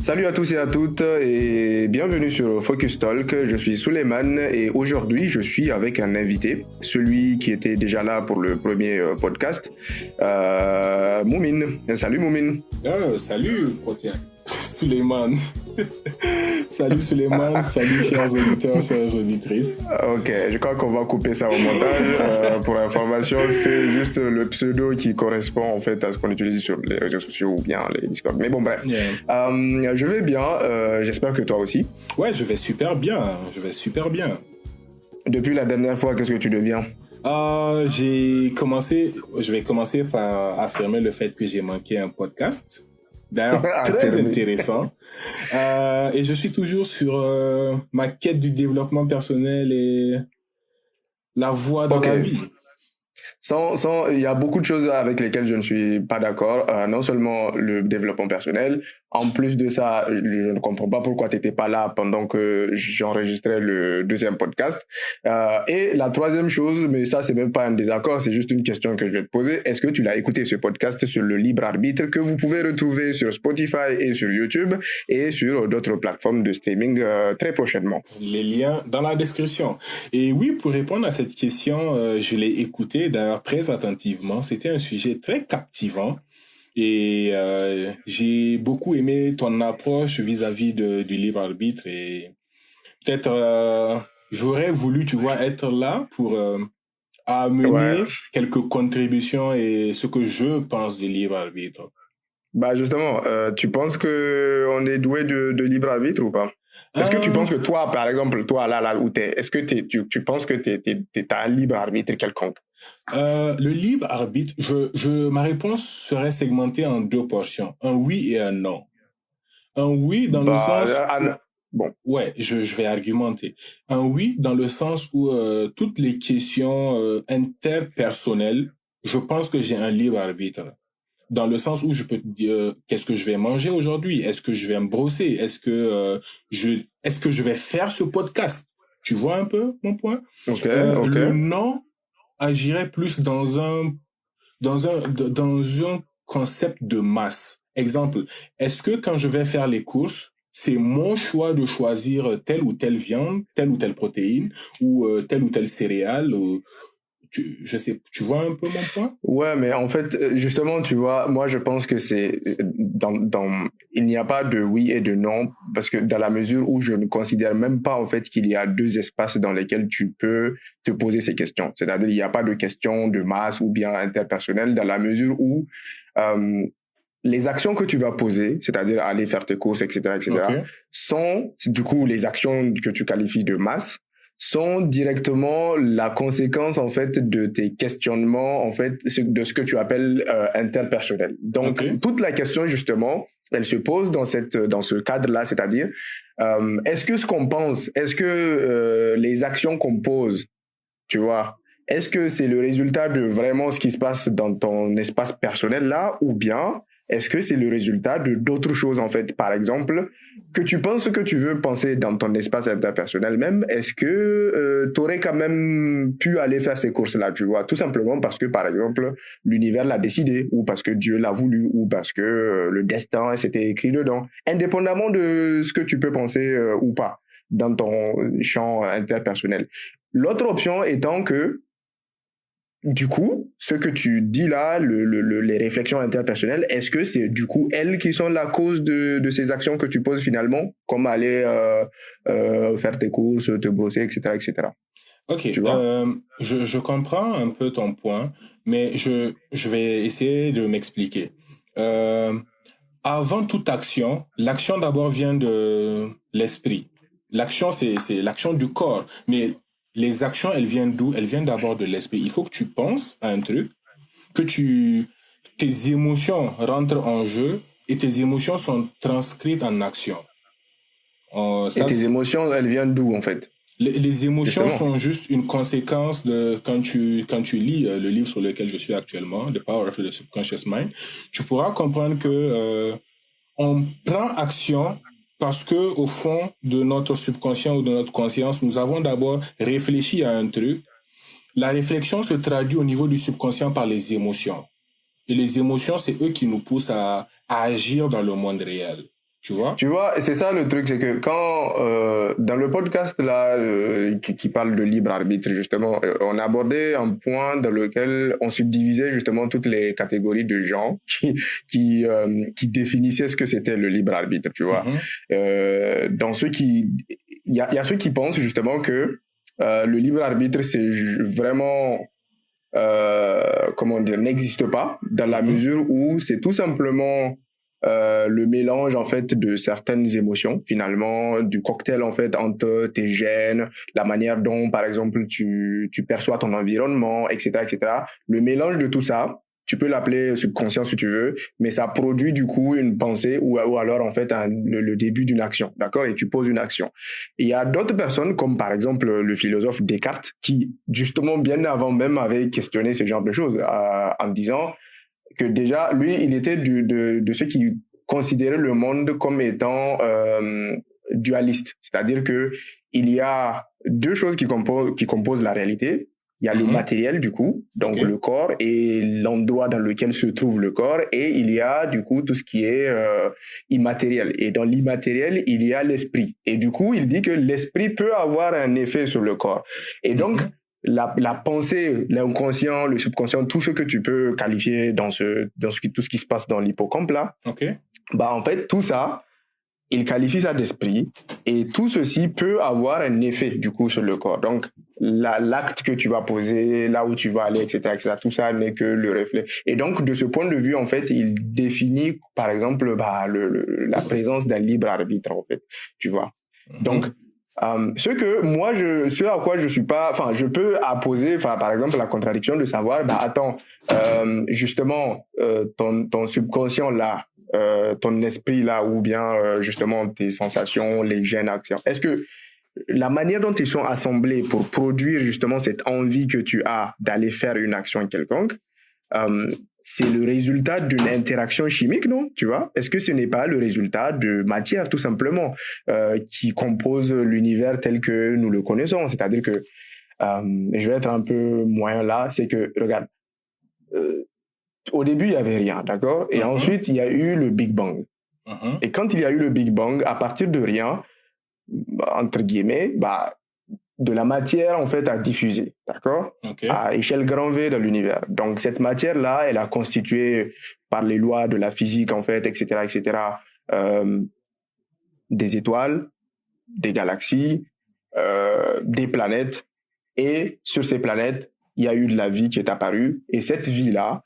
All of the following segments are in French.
Salut à tous et à toutes et bienvenue sur Focus Talk. Je suis Souleymane et aujourd'hui je suis avec un invité, celui qui était déjà là pour le premier podcast, Moumine. Salut Moumine. Salut Souleymane. Salut Souleymane, salut chers auditeurs, chères auditrices. Ok, je crois qu'on va couper ça au montage. Pour information, c'est juste le pseudo qui correspond en fait à ce qu'on utilise sur les réseaux sociaux ou bien les Discord. Mais bon bref, je vais bien, j'espère que toi aussi. Ouais, je vais super bien. Depuis la dernière fois, qu'est-ce que tu deviens? Je vais commencer par affirmer le fait que j'ai manqué un podcast. D'ailleurs, très intéressant. Et je suis toujours sur ma quête du développement personnel et la voie dans la vie. Il y a beaucoup de choses avec lesquelles je ne suis pas d'accord. Non seulement le développement personnel, en plus de ça, je ne comprends pas pourquoi tu n'étais pas là pendant que j'enregistrais le deuxième podcast. Et la troisième chose, mais ça, c'est même pas un désaccord, c'est juste une question que je vais te poser. Est-ce que tu l'as écouté ce podcast sur le libre arbitre que vous pouvez retrouver sur Spotify et sur YouTube et sur d'autres plateformes de streaming très prochainement? Les liens dans la description. Et oui, pour répondre à cette question, je l'ai écouté d'ailleurs très attentivement. C'était un sujet très captivant. Et j'ai beaucoup aimé ton approche vis-à-vis du libre arbitre et peut-être j'aurais voulu, tu vois, être là pour amener quelques contributions et ce que je pense du libre arbitre. Bah justement, tu penses que on est doué de libre arbitre ou pas? Est-ce que tu penses que toi, par exemple, toi là où t'es, est-ce que tu penses que t'as un libre arbitre quelconque? Le libre arbitre, ma réponse serait segmentée en deux portions, un oui et un non. Un oui dans le sens bon. Ouais, je vais argumenter. Un oui dans le sens où toutes les questions interpersonnelles, je pense que j'ai un libre arbitre. Dans le sens où je peux te dire qu'est-ce que je vais manger aujourd'hui, est-ce que je vais me brosser, est-ce que je vais faire ce podcast. Tu vois un peu mon point? Okay. Le non agirait plus dans un concept de masse. Exemple, est-ce que quand je vais faire les courses, c'est mon choix de choisir telle ou telle viande, telle ou telle protéine, ou telle ou telle céréale, ou je sais, tu vois un peu mon point? Ouais, mais en fait, justement, tu vois, moi, je pense que c'est il n'y a pas de oui et de non, parce que dans la mesure où je ne considère même pas, en fait, qu'il y a deux espaces dans lesquels tu peux te poser ces questions. C'est-à-dire, il n'y a pas de questions de masse ou bien interpersonnelles dans la mesure où, les actions que tu vas poser, c'est-à-dire aller faire tes courses, etc., sont, du coup, les actions que tu qualifies de masse, sont directement la conséquence en fait de tes questionnements en fait de ce que tu appelles interpersonnel. Donc toute la question justement, elle se pose dans ce cadre-là, c'est-à-dire est-ce que ce qu'on pense, est-ce que les actions qu'on pose, tu vois, est-ce que c'est le résultat de vraiment ce qui se passe dans ton espace personnel là, ou bien est-ce que c'est le résultat de d'autres choses en fait? Par exemple, que tu penses ce que tu veux penser dans ton espace interpersonnel même, est-ce que tu aurais quand même pu aller faire ces courses-là, tu vois? Tout simplement parce que, par exemple, l'univers l'a décidé, ou parce que Dieu l'a voulu, ou parce que le destin s'était écrit dedans. Indépendamment de ce que tu peux penser ou pas dans ton champ interpersonnel. L'autre option étant que du coup, ce que tu dis là, les réflexions interpersonnelles, est-ce que c'est du coup elles qui sont la cause de ces actions que tu poses finalement, comme aller faire tes courses, te brosser, etc., etc. Ok, je comprends un peu ton point, mais je vais essayer de m'expliquer. Avant toute action, l'action d'abord vient de l'esprit. L'action, c'est l'action du corps, mais les actions, elles viennent d'où? Elles viennent d'abord de l'esprit. Il faut que tu penses à un truc, que tes émotions rentrent en jeu et tes émotions sont transcrites en action. Et tes émotions, elles viennent d'où en fait? Les émotions sont juste une conséquence de quand tu lis le livre sur lequel je suis actuellement, The Power of the Subconscious Mind, tu pourras comprendre que on prend action parce que au fond de notre subconscient ou de notre conscience, nous avons d'abord réfléchi à un truc. La réflexion se traduit au niveau du subconscient par les émotions. Et les émotions, c'est eux qui nous poussent à agir dans le monde réel. Tu vois? Tu vois, c'est ça le truc, c'est que quand, dans le podcast là, qui parle de libre arbitre, justement, on abordait un point dans lequel on subdivisait justement toutes les catégories de gens qui définissaient ce que c'était le libre arbitre, tu vois. Dans ceux il y a ceux qui pensent justement que le libre arbitre, c'est vraiment, comment dire, n'existe pas, dans la mesure où c'est tout simplement le mélange en fait de certaines émotions, finalement, du cocktail en fait entre tes gènes, la manière dont par exemple tu perçois ton environnement, etc., etc. Le mélange de tout ça, tu peux l'appeler subconscient si tu veux, mais ça produit du coup une pensée ou alors en fait le début d'une action, d'accord? Et tu poses une action. Et il y a d'autres personnes comme par exemple le philosophe Descartes qui justement bien avant même avait questionné ce genre de choses en disant que déjà, lui, il était de ceux qui considéraient le monde comme étant dualiste. C'est-à-dire que il y a deux choses qui composent la réalité. Il y a le matériel, du coup, donc le corps et l'endroit dans lequel se trouve le corps. Et il y a, du coup, tout ce qui est immatériel. Et dans l'immatériel, il y a l'esprit. Et du coup, il dit que l'esprit peut avoir un effet sur le corps. Et donc, la pensée, l'inconscient, le subconscient, tout ce que tu peux qualifier tout ce qui se passe dans l'hippocampe là, bah en fait tout ça, il qualifie ça d'esprit et tout ceci peut avoir un effet du coup sur le corps. Donc l'acte que tu vas poser, là où tu vas aller, etc., etc., tout ça n'est que le reflet. Et donc de ce point de vue en fait, il définit par exemple la présence d'un libre arbitre en fait, tu vois. Donc ce à quoi je suis pas, enfin, je peux apposer, enfin, par exemple, la contradiction de savoir, bah, attends, justement, ton subconscient là, ton esprit là, ou bien, justement, tes sensations, les gènes, actions. Est-ce que la manière dont ils sont assemblés pour produire justement cette envie que tu as d'aller faire une action quelconque, c'est le résultat d'une interaction chimique, non? Tu vois? Est-ce que ce n'est pas le résultat de matière, tout simplement, qui compose l'univers tel que nous le connaissons? C'est-à-dire que, je vais être un peu moyen là, c'est que, regarde, au début, il n'y avait rien, d'accord? Et ensuite, il y a eu le Big Bang. Et quand il y a eu le Big Bang, à partir de rien, entre guillemets, bah, de la matière en fait à diffuser, d'accord, à échelle grand V dans l'univers. Donc cette matière là, elle a constitué par les lois de la physique en fait, etc., etc., des étoiles, des galaxies, des planètes. Et sur ces planètes, il y a eu de la vie qui est apparue. Et cette vie là,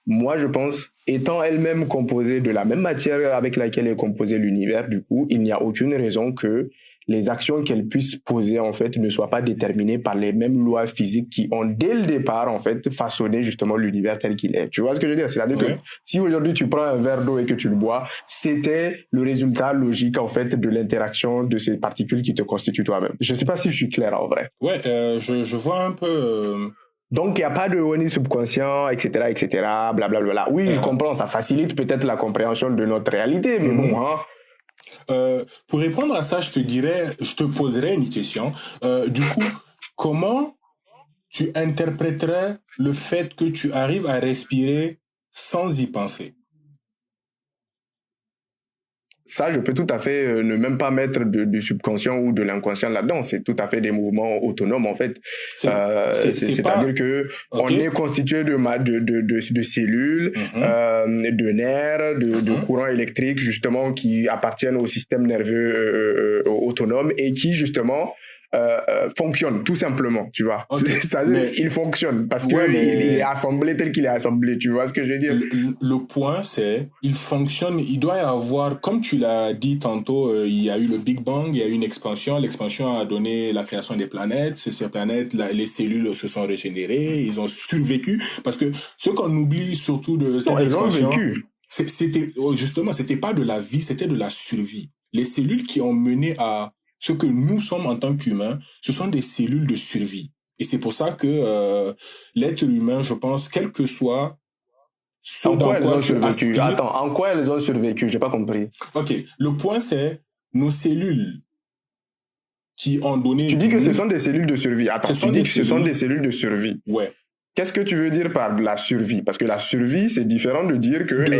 moi je pense, étant elle-même composée de la même matière avec laquelle est composé l'univers, du coup, il n'y a aucune raison que les actions qu'elle puisse poser, en fait, ne soient pas déterminées par les mêmes lois physiques qui ont, dès le départ, en fait, façonné justement l'univers tel qu'il est. Tu vois ce que je veux dire? C'est-à-dire que si aujourd'hui tu prends un verre d'eau et que tu le bois, c'était le résultat logique, en fait, de l'interaction de ces particules qui te constituent toi-même. Je ne sais pas si je suis clair, en vrai. Ouais, je vois un peu... Donc, il n'y a pas de ONI subconscient, etc., etc., blablabla. Oui, je comprends, ça facilite peut-être la compréhension de notre réalité, mais bon, hein. Pour répondre à ça, je te poserai une question. Du coup, comment tu interpréterais le fait que tu arrives à respirer sans y penser? Ça, je peux tout à fait ne même pas mettre du subconscient ou de l'inconscient là-dedans. C'est tout à fait des mouvements autonomes, en fait. C'est-à-dire que on est constitué de cellules, de nerfs, de courants électriques, justement, qui appartiennent au système nerveux autonome et qui, justement, fonctionne tout simplement, tu vois. C'est-à-dire il fonctionne parce que il est assemblé tel qu'il est assemblé, tu vois ce que je veux dire. Le point c'est il fonctionne, il doit y avoir, comme tu l'as dit tantôt, il y a eu le Big Bang, il y a eu une expansion, l'expansion a donné la création des planètes, ces planètes, les cellules se sont régénérées, ils ont survécu, parce que ce qu'on oublie surtout de cette expansion, c'était pas de la vie, c'était de la survie. Les cellules qui ont mené à ce que nous sommes en tant qu'humains, ce sont des cellules de survie. Et c'est pour ça que l'être humain, je pense, quel que soit ce en quoi elles ont survécu. aspires... Attends, en quoi elles ont survécu? J'ai pas compris. Ok, le point c'est nos cellules qui ont donné... Tu dis que ce sont des cellules de survie. Attends, tu dis que ce sont des cellules de survie. Ouais. qu'est-ce que tu veux dire par la survie? Parce que la survie, c'est différent de dire qu'elles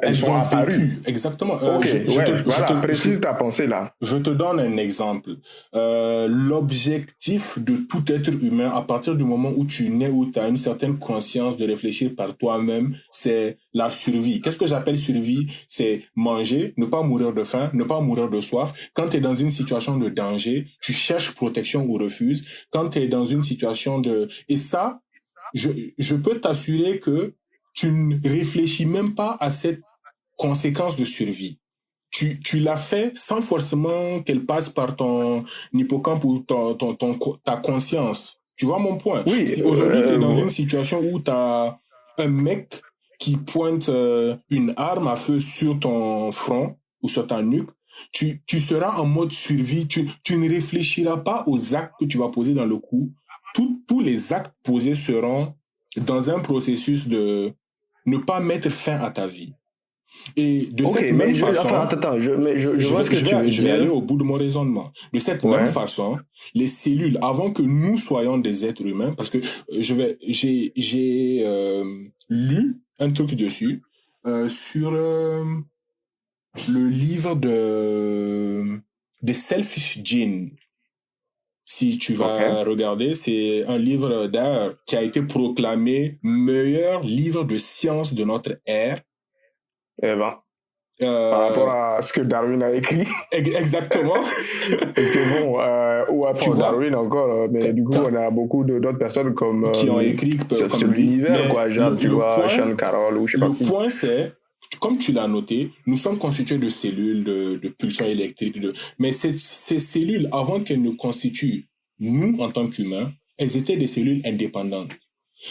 elles sont apparues. Vécu. Exactement. Ok, voilà, précise ta pensée là. Je te donne un exemple. L'objectif de tout être humain, à partir du moment où tu nais, où tu as une certaine conscience de réfléchir par toi-même, c'est la survie. Qu'est-ce que j'appelle survie? C'est manger, ne pas mourir de faim, ne pas mourir de soif. Quand tu es dans une situation de danger, tu cherches protection ou refuses. Quand tu es dans une situation de... Et ça, je peux t'assurer que tu ne réfléchis même pas à cette conséquence de survie. Tu l'as fait sans forcément qu'elle passe par ton hippocampe ou ta conscience. Tu vois mon point? Oui, Si aujourd'hui tu es dans une situation où tu as un mec qui pointe une arme à feu sur ton front ou sur ta nuque, tu seras en mode survie. Tu ne réfléchiras pas aux actes que tu vas poser dans le coup. Tous les actes posés seront dans un processus de ne pas mettre fin à ta vie. Et de cette même façon, je vais aller au bout de mon raisonnement. De cette même façon, les cellules, avant que nous soyons des êtres humains, parce que j'ai lu un truc dessus sur le livre de Selfish Gene. Si tu vas regarder, c'est un livre d'ailleurs qui a été proclamé meilleur livre de science de notre ère. Eh ben, par rapport à ce que Darwin a écrit. Exactement. Parce que bon, ou après Darwin encore, mais du coup, on a beaucoup d'autres personnes comme qui ont écrit sur l'univers, quoi, genre, tu vois, Sean Carroll ou je sais pas qui. Le point, c'est, comme tu l'as noté, nous sommes constitués de cellules, de pulsions électriques, mais ces cellules, avant qu'elles ne constituent nous en tant qu'humains, elles étaient des cellules indépendantes.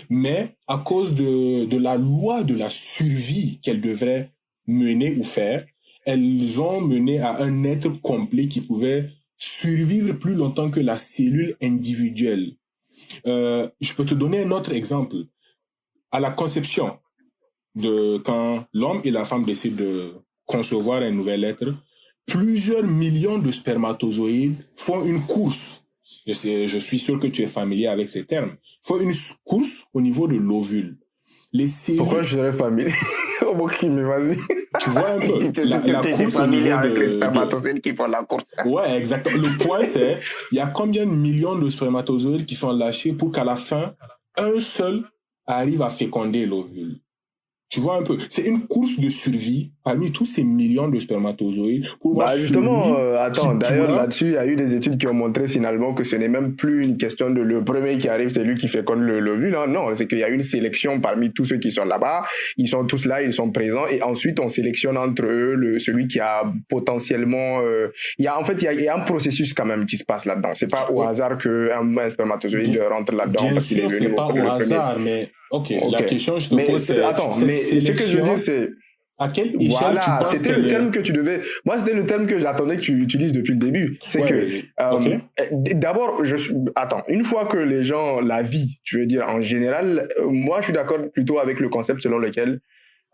Mais à cause de la loi de la survie qu'elles devraient mener ou faire, elles ont mené à un être complet qui pouvait survivre plus longtemps que la cellule individuelle. Je peux te donner un autre exemple. À la conception, quand l'homme et la femme décident de concevoir un nouvel être, plusieurs millions de spermatozoïdes font une course. Je suis sûr que tu es familier avec ces termes. Font une course au niveau de l'ovule. Les cellules... Pourquoi je serais familier? Au mot qui me vas-y. Tu vois un peu la course au niveau avec les spermatozoïdes qui font la course. Ouais, exactement. Le point, c'est, il y a combien de millions de spermatozoïdes qui sont lâchés pour qu'à la fin, un seul arrive à féconder l'ovule. Tu vois un peu, c'est une course de survie parmi tous ces millions de spermatozoïdes pour voir justement, attends, d'ailleurs là-dessus, il y a eu des études qui ont montré finalement que ce n'est même plus une question de le premier qui arrive, c'est lui qui féconde l'ovule. Non, c'est qu'il y a une sélection parmi tous ceux qui sont là-bas. Ils sont tous là, ils sont présents, et ensuite on sélectionne entre eux celui qui a potentiellement. Il y a un processus quand même qui se passe là-dedans. C'est pas au hasard qu'un spermatozoïde rentre là-dedans parce qu'il est venu. C'est pas au hasard, mais la question je te pose, c'est ce que je veux dire, c'est à quelle échelle tu penses c'était le terme que tu devais. Moi, c'était le terme que j'attendais que tu utilises depuis le début. C'est d'abord, une fois que les gens, la vie, tu veux dire en général, moi, je suis d'accord plutôt avec le concept selon lequel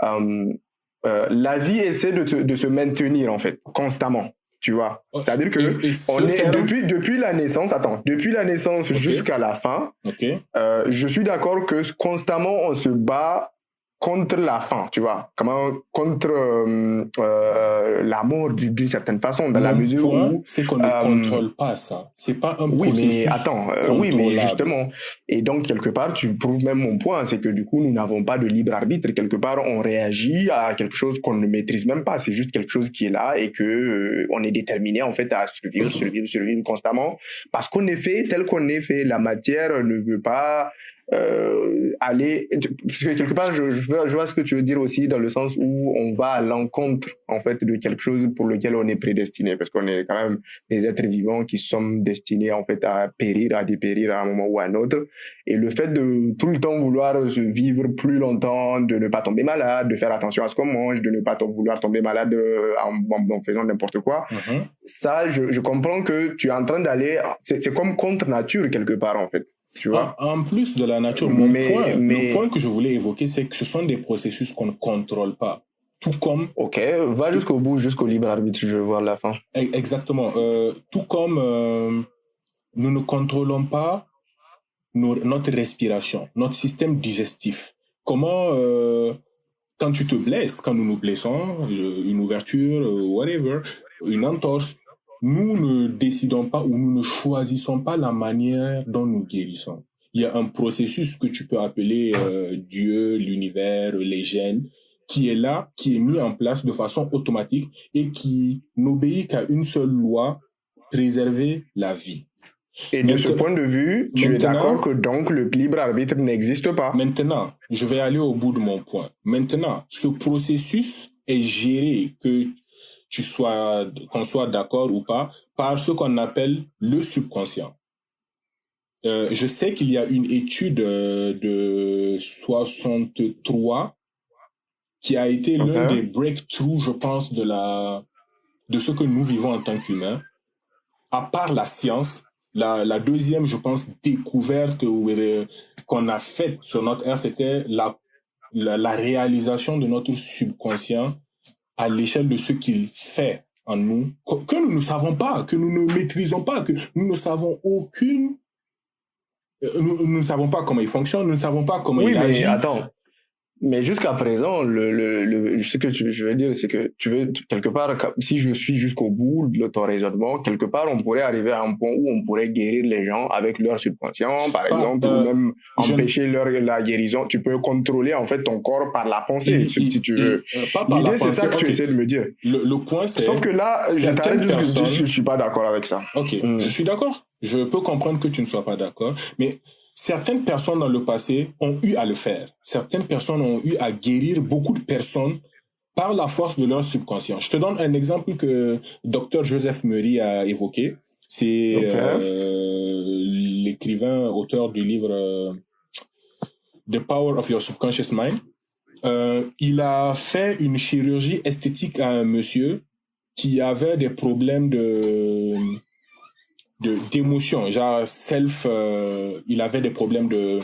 la vie essaie de se maintenir en fait constamment. Tu vois, c'est-à-dire que on est depuis la naissance, jusqu'à la fin. Je suis d'accord que constamment on se bat contre la faim, tu vois, contre la mort d'une certaine façon, dans la mesure où c'est qu'on ne contrôle pas ça, c'est pas un processus. Oui, mais justement, et donc quelque part tu prouves même mon point, c'est que du coup nous n'avons pas de libre arbitre, quelque part on réagit à quelque chose qu'on ne maîtrise même pas, c'est juste quelque chose qui est là et que on est déterminé en fait à survivre constamment, parce qu'on est fait tel qu'on est fait, la matière ne veut pas aller, parce que quelque part je vois ce que tu veux dire aussi, dans le sens où on va à l'encontre en fait de quelque chose pour lequel on est prédestiné, parce qu'on est quand même des êtres vivants qui sommes destinés en fait à dépérir à un moment ou à un autre, et le fait de tout le temps vouloir se vivre plus longtemps, de ne pas tomber malade, de faire attention à ce qu'on mange, de ne pas vouloir tomber malade en faisant n'importe quoi, ça je comprends que tu es en train d'aller, c'est comme contre nature quelque part en fait. Tu vois? En plus de la nature, le point que je voulais évoquer, c'est que ce sont des processus qu'on ne contrôle pas. Tout comme... Ok, va jusqu'au bout, jusqu'au libre arbitre, je veux voir la fin. Exactement. Tout comme nous ne contrôlons pas notre respiration, notre système digestif. Comment, quand tu te blesses, quand nous nous blessons, une ouverture, whatever, une entorse, nous ne décidons pas ou nous ne choisissons pas la manière dont nous guérissons. Il y a un processus que tu peux appeler Dieu, l'univers, les gènes, qui est là, qui est mis en place de façon automatique et qui n'obéit qu'à une seule loi, préserver la vie. Et de ce point de vue, tu es d'accord que donc le libre arbitre n'existe pas? Maintenant, je vais aller au bout de mon point. Maintenant, ce processus est géré, qu'on soit d'accord ou pas, par ce qu'on appelle le subconscient. Je sais qu'il y a une étude de 63 qui a été l'un des breakthroughs, je pense, de ce que nous vivons en tant qu'humains. À part la science, la deuxième, je pense, découverte qu'on a faite sur notre ère, c'était la réalisation de notre subconscient à l'échelle de ce qu'il fait en nous, que nous ne savons pas, que nous ne maîtrisons pas, que nous ne savons nous ne savons pas comment il fonctionne, nous ne savons pas comment il agit. Oui, mais attends. Mais jusqu'à présent, ce que je veux dire, c'est que tu veux, quelque part, si je suis jusqu'au bout de ton raisonnement, quelque part, on pourrait arriver à un point où on pourrait guérir les gens avec leur subconscient, par exemple, ou même empêcher la guérison. Tu peux contrôler, en fait, ton corps par la pensée, si tu veux. L'idée, c'est ça que tu essaies de me dire. Le point, c'est... Sauf que là, je t'arrête juste que je suis pas d'accord avec ça. Ok, je suis d'accord. Je peux comprendre que tu ne sois pas d'accord, mais... Certaines personnes dans le passé ont eu à le faire. Certaines personnes ont eu à guérir beaucoup de personnes par la force de leur subconscient. Je te donne un exemple que Dr. Joseph Murray a évoqué. C'est l'écrivain, auteur du livre The Power of Your Subconscious Mind. Il a fait une chirurgie esthétique à un monsieur qui avait des problèmes d'émotion, genre il avait des problèmes de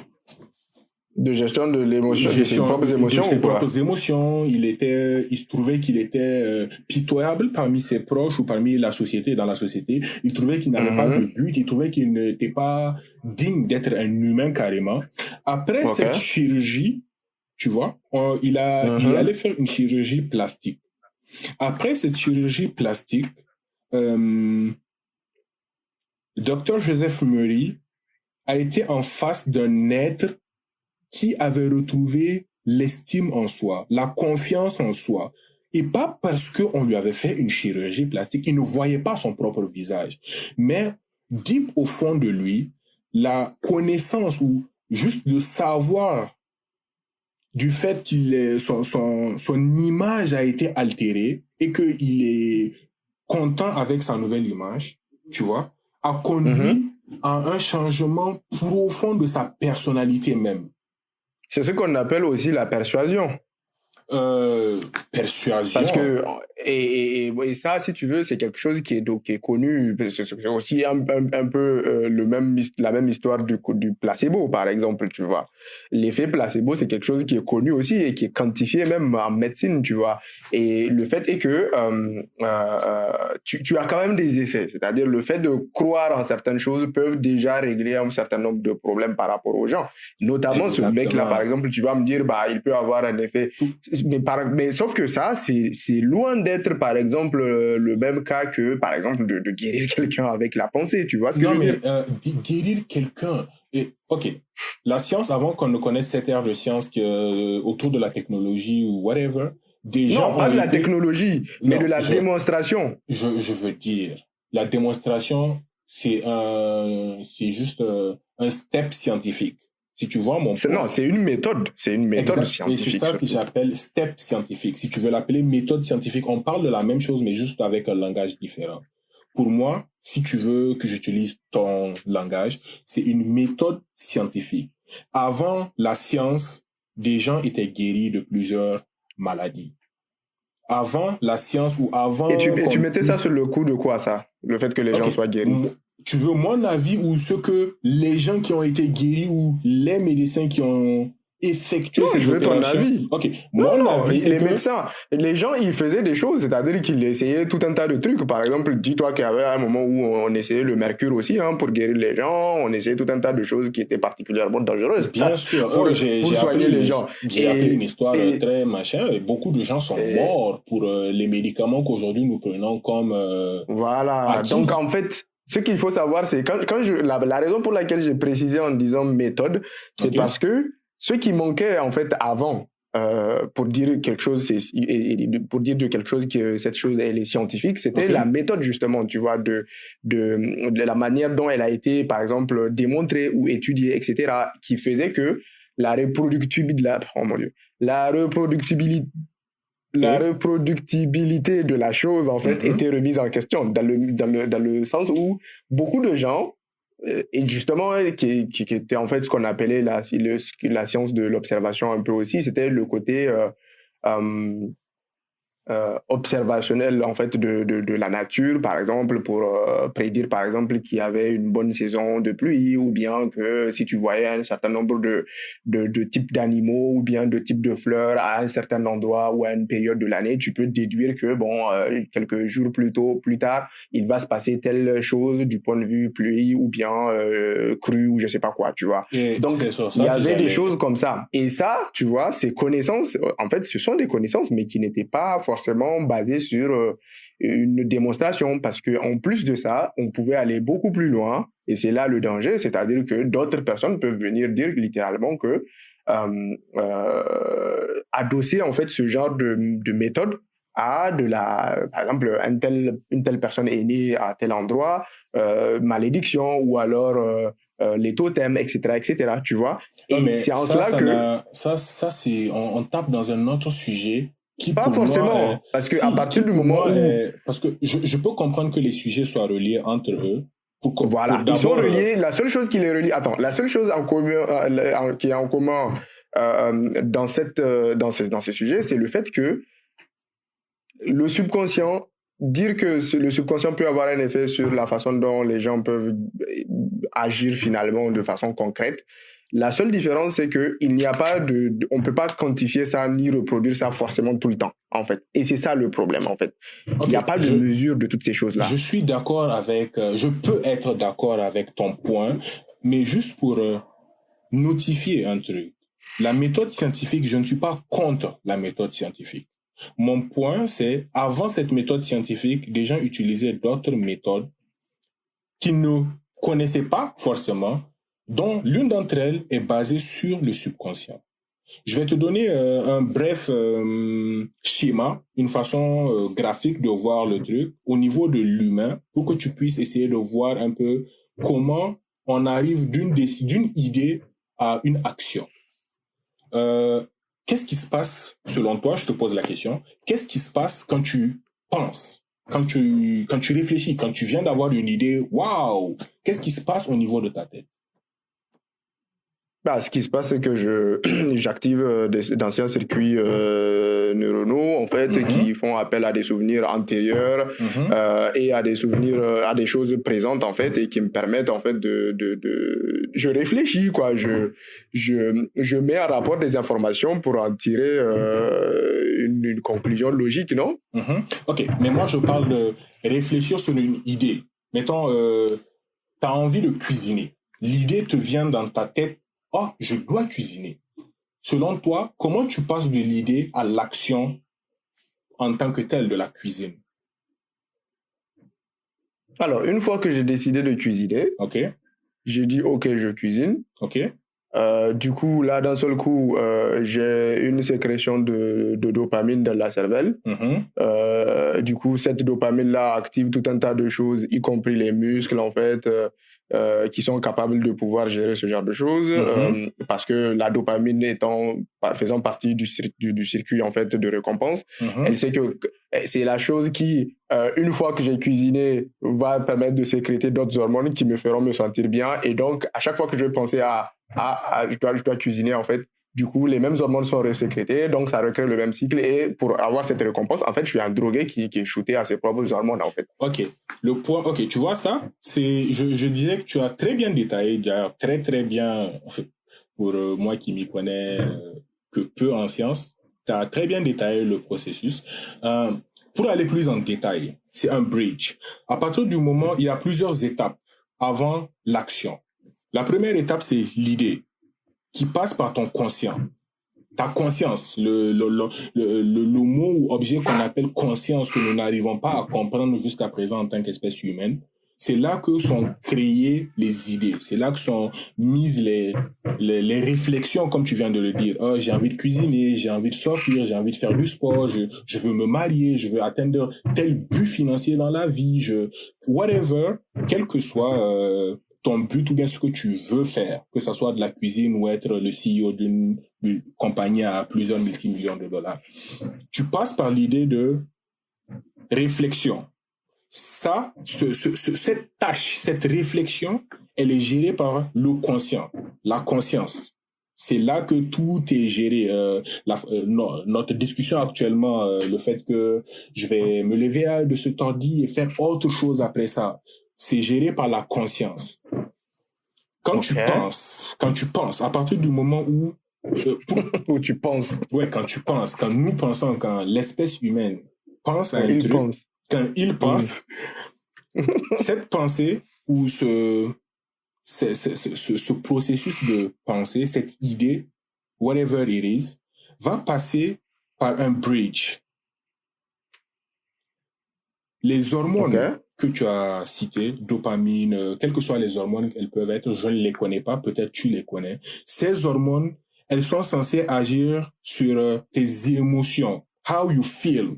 gestion de l'émotion, de ses propres émotions, de ses propres émotions. Il se trouvait qu'il était pitoyable parmi ses proches ou parmi la société, dans la société. Il trouvait qu'il n'avait pas de but, il trouvait qu'il n'était pas digne d'être un humain carrément. Après cette chirurgie, tu vois, il allait faire une chirurgie plastique. Après cette chirurgie plastique, Dr. Joseph Murray a été en face d'un être qui avait retrouvé l'estime en soi, la confiance en soi. Et pas parce qu'on lui avait fait une chirurgie plastique, il ne voyait pas son propre visage. Mais deep au fond de lui, la connaissance ou juste le savoir du fait son image a été altérée et qu'il est content avec sa nouvelle image, tu vois, a conduit à un changement profond de sa personnalité même. C'est ce qu'on appelle aussi la persuasion. Persuasion. Parce que et ça, si tu veux, c'est quelque chose qui est connu. C'est aussi un peu la même histoire du placebo, par exemple, tu vois. L'effet placebo, c'est quelque chose qui est connu aussi et qui est quantifié même en médecine, tu vois. Et le fait est que tu as quand même des effets. C'est-à-dire le fait de croire en certaines choses peuvent déjà régler un certain nombre de problèmes par rapport aux gens. Notamment ce mec-là, par exemple, tu vas me dire, il peut avoir un effet... Mais sauf que ça, c'est loin d'être, par exemple, le même cas que, par exemple, de guérir quelqu'un avec la pensée, tu vois ce que je veux dire? Guérir quelqu'un... Ok, la science, avant qu'on ne connaisse cette ère de science autour de la technologie ou whatever, non, pas de la technologie, mais de la démonstration. Je veux dire, la démonstration, c'est juste un step scientifique. Si tu vois mon point. Non, c'est une méthode. C'est une méthode scientifique. Et c'est ça que j'appelle step scientifique. Si tu veux l'appeler méthode scientifique, on parle de la même chose, mais juste avec un langage différent. Pour moi, si tu veux que j'utilise ton langage, c'est une méthode scientifique. Avant la science, des gens étaient guéris de plusieurs maladies. Avant la science ou avant... Et tu mettais ça sur le coup de quoi, ça? Le fait que les gens soient guéris? Tu veux mon avis ou ce que les gens qui ont été guéris ou les médecins qui ont effectuer Non, ces je veux ton opérations. avis. Ok, Non, mon avis, c'est les que... médecins, les gens, ils faisaient des choses, c'est-à-dire qu'ils essayaient tout un tas de trucs. Par exemple, dis-toi qu'il y avait un moment où on essayait le mercure aussi, hein, pour guérir les gens. On essayait tout un tas de choses qui étaient particulièrement dangereuses Bien sûr, pour, pour soigner les gens. j'ai appris une histoire Et, très machin, et beaucoup de gens sont et morts pour les médicaments qu'aujourd'hui nous prenons comme voilà. Donc, acquis. en fait, ce qu'il faut savoir, c'est la raison pour laquelle j'ai précisé en disant méthode, c'est Ok? parce que ce qui manquait, en fait, avant, pour dire quelque chose, pour dire de quelque chose que cette chose, elle est scientifique, c'était Ok? la méthode, justement, tu vois, de la manière dont elle a été, par exemple, démontrée ou étudiée, etc., qui faisait que la reproductibilité, oh mon Dieu, la reproductibilité, la Ok? reproductibilité de la chose, en fait, Mhm. était remise en question, dans le sens où beaucoup de gens, et justement, qui était en fait ce qu'on appelait la science de l'observation un peu aussi, c'était le côté euh, observationnel en fait de la nature, par exemple, pour prédire par exemple qu'il y avait une bonne saison de pluie, ou bien que si tu voyais un certain nombre de types d'animaux ou bien de types de fleurs à un certain endroit ou à une période de l'année, tu peux déduire que bon, quelques jours plus tard, il va se passer telle chose du point de vue pluie ou bien crue ou je sais pas quoi, tu vois. Et Donc c'est sur il y ça que avait des j'allais. choses comme ça. Et ça, tu vois, ces connaissances, en fait, ce sont des connaissances, mais qui n'étaient pas forcément basées sur une démonstration. Parce qu'en plus de ça, on pouvait aller beaucoup plus loin. Et c'est là le danger, c'est-à-dire que d'autres personnes peuvent venir dire littéralement que adosser en fait ce genre de méthode à par exemple, une telle personne est née à tel endroit, malédiction, ou alors les totems, etc., etc., tu vois. Non, Et mais c'est en cela que, ça c'est, on tape dans un autre sujet qui pas pour moi est, forcément, parce que à qui partir du pour moment moi où, est, parce que je peux comprendre que les sujets soient reliés entre eux pour voilà, ils sont d'abord, reliés, la seule chose qui les relie, attends, la seule chose en commun, qui est en commun dans ces sujets, c'est le fait que le subconscient, dire que le subconscient peut avoir un effet sur la façon dont les gens peuvent agir finalement de façon concrète. La seule différence, c'est que il n'y a pas on peut pas quantifier ça ni reproduire ça forcément tout le temps, en fait. Et c'est ça le problème, en fait. Il n'y a ok, pas de mesure de toutes ces choses-là. je suis d'accord avec, je peux être d'accord avec ton point, mais juste pour notifier un truc. La méthode scientifique, je ne suis pas contre la méthode scientifique. Mon point, c'est, avant cette méthode scientifique, des gens utilisaient d'autres méthodes qu'ils ne connaissaient pas forcément, dont l'une d'entre elles est basée sur le subconscient. Je vais te donner un bref schéma, une façon graphique de voir le truc au niveau de l'humain pour que tu puisses essayer de voir un peu comment on arrive d'une idée à une action. Euh, Qu'est-ce qui se passe selon toi? Je te pose la question. Qu'est-ce qui se passe quand tu penses, quand tu réfléchis, quand tu viens d'avoir une idée? Waouh! Qu'est-ce qui se passe au niveau de ta tête? Bah, ce qui se passe, c'est que j'active d'anciens circuits neuronaux, en fait, Mhm, qui font appel à des souvenirs antérieurs mhm. et à des souvenirs, à des choses présentes, en fait, et qui me permettent, en fait, je réfléchis, quoi. Je mets en rapport des informations pour en tirer une conclusion logique, non? Mhm. Ok, mais moi je parle de réfléchir sur une idée. Mettons, tu as envie de cuisiner. L'idée te vient dans ta tête, oh, je dois cuisiner. Selon toi, comment tu passes de l'idée à l'action en tant que telle de la cuisine? Alors, une fois que j'ai décidé de cuisiner, Ok, j'ai dit, OK, je cuisine. ok, Du coup, là, d'un seul coup, j'ai une sécrétion de dopamine dans la cervelle. mhm, Du coup, cette dopamine-là active tout un tas de choses, y compris les muscles, en fait, qui sont capables de pouvoir gérer ce genre de choses. mhm, Parce que la dopamine faisant partie du circuit, en fait, de récompense, mhm. elle sait que c'est la chose qui, une fois que j'ai cuisiné, va permettre de sécréter d'autres hormones qui me feront me sentir bien. Et donc, à chaque fois que je vais penser je dois cuisiner, en fait, du coup, les mêmes hormones sont resécrétées, donc ça recrée le même cycle. Et pour avoir cette récompense, en fait, je suis un drogué qui est shooté à ses propres hormones, en fait. Ok, le point, ok, tu vois ça, je dirais que tu as très bien détaillé, d'ailleurs, très très bien pour moi qui m'y connais que peu en sciences, tu as très bien détaillé le processus. Pour aller plus en détail, c'est un bridge. À partir du moment, il y a plusieurs étapes avant l'action. La première étape, c'est l'idée qui passe par ton conscient. Ta conscience, le mot ou objet qu'on appelle conscience que nous n'arrivons pas à comprendre jusqu'à présent en tant qu'espèce humaine, c'est là que sont créées les idées, c'est là que sont mises les réflexions, comme tu viens de le dire. Oh, j'ai envie de cuisiner, j'ai envie de sortir, j'ai envie de faire du sport, je veux me marier, je veux atteindre tel but financier dans la vie, whatever, quel que soit ton but ou bien ce que tu veux faire, que ce soit de la cuisine ou être le CEO d'une compagnie à plusieurs multimillions de dollars. Tu passes par l'idée de réflexion. Ça, cette tâche, cette réflexion, elle est gérée par le conscient, la conscience. C'est là que tout est géré. Notre discussion actuellement, le fait que je vais me lever de ce temps-ci et faire autre chose après ça, c'est géré par la conscience. Quand tu penses, à partir du moment où où tu penses. Ouais, quand nous pensons, quand l'espèce humaine pense à un truc, quand il pense, cette pensée ou ce processus de pensée, cette idée, whatever it is, va passer par un bridge. Les hormones que tu as citées, dopamine, quelles que soient les hormones, elles peuvent être, je ne les connais pas, peut-être tu les connais. Ces hormones, elles sont censées agir sur tes émotions, how you feel.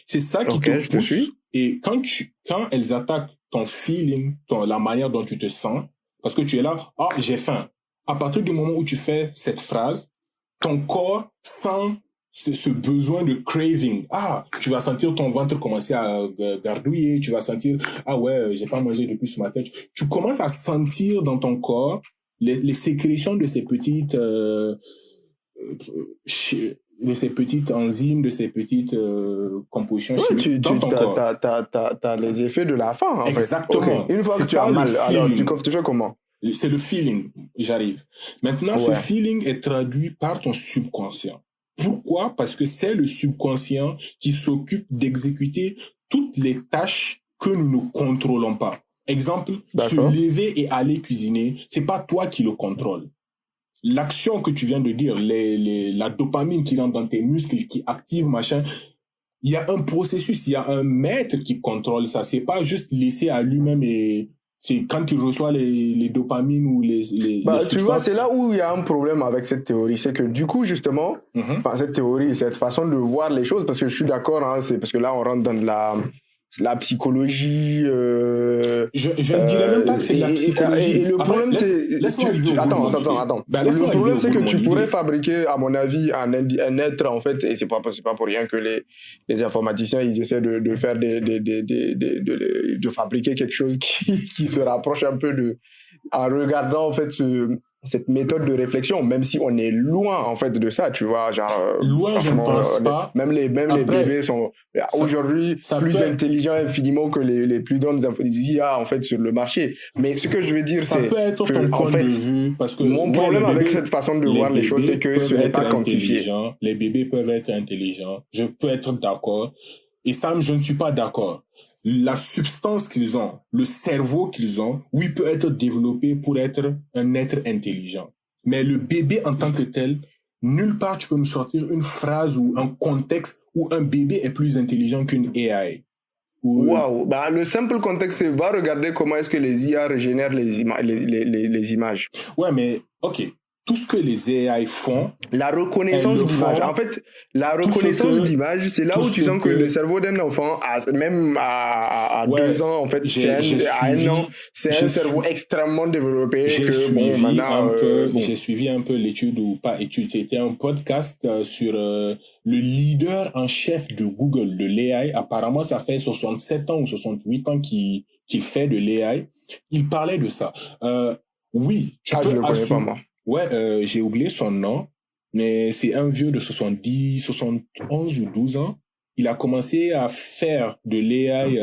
C'est ça qui te pousse. Et quand elles attaquent ton feeling, la manière dont tu te sens, parce que tu es là, j'ai faim. À partir du moment où tu fais cette phrase, ton corps sent ce besoin de craving. Tu vas sentir ton ventre commencer à gardouiller, tu vas sentir, j'ai pas mangé depuis ce matin. Tu commences à sentir dans ton corps les sécrétions de ces petites enzymes, de ces petites compositions chimiques dans ton corps. T'as les effets de la faim, en Exactement. Une fois que tu as mal, alors tu fais comment? C'est le feeling, j'arrive. Maintenant, ce feeling est traduit par ton subconscient. Pourquoi? Parce que c'est le subconscient qui s'occupe d'exécuter toutes les tâches que nous ne contrôlons pas. Exemple, se lever et aller cuisiner, c'est pas toi qui le contrôles. L'action que tu viens de dire, la dopamine qui rentre dans tes muscles, qui active, machin, il y a un processus, il y a un maître qui contrôle ça. C'est pas juste laissé à lui-même et c'est quand tu reçois les dopamines ou les tu vois, c'est là où il y a un problème avec cette théorie. C'est que du coup, justement, cette théorie, cette façon de voir les choses, parce que je suis d'accord, c'est parce que là, on rentre dans de la psychologie. Je ne dirais même pas que c'est de la psychologie. Et le problème, c'est... Attends. Le problème, c'est que tu pourrais fabriquer, à mon avis, un être, en fait, et c'est pas pour rien que les informaticiens, ils essaient de faire de fabriquer quelque chose qui se rapproche un peu en regardant, en fait, cette méthode de réflexion, même si on est loin en fait de ça, tu vois, loin, je ne pense pas. Même les bébés sont aujourd'hui plus intelligents infiniment que les plus grandes IA en fait sur le marché. Mais ce que je veux dire, ça peut être ton point de vue, parce que mon problème avec cette façon de voir les choses, c'est que ce n'est pas quantifié. Les bébés peuvent être intelligents, je peux être d'accord, et Sam, je ne suis pas d'accord. La substance qu'ils ont, le cerveau qu'ils ont, oui, peut être développé pour être un être intelligent. Mais le bébé en tant que tel, nulle part tu peux me sortir une phrase ou un contexte où un bébé est plus intelligent qu'une AI. Waouh, le simple contexte, c'est va regarder comment est-ce que les IA régénèrent les images. Ouais, mais ok. Tout ce que les AI font... La reconnaissance d'image. En fait, la reconnaissance d'image, c'est là où tu sens que le cerveau d'un enfant, même à 2 ans, en fait, à 1 an, c'est un cerveau extrêmement développé. J'ai suivi un peu l'étude, ou pas étude, c'était un podcast sur le leader en chef de Google, de l'AI. Apparemment, ça fait 67 ans ou 68 ans qu'il fait de l'AI. Il parlait de ça. Oui, tu peux je le connais pas, moi. Ouais, j'ai oublié son nom, mais c'est un vieux de 71 ou 12 ans. Il a commencé à faire de l'AI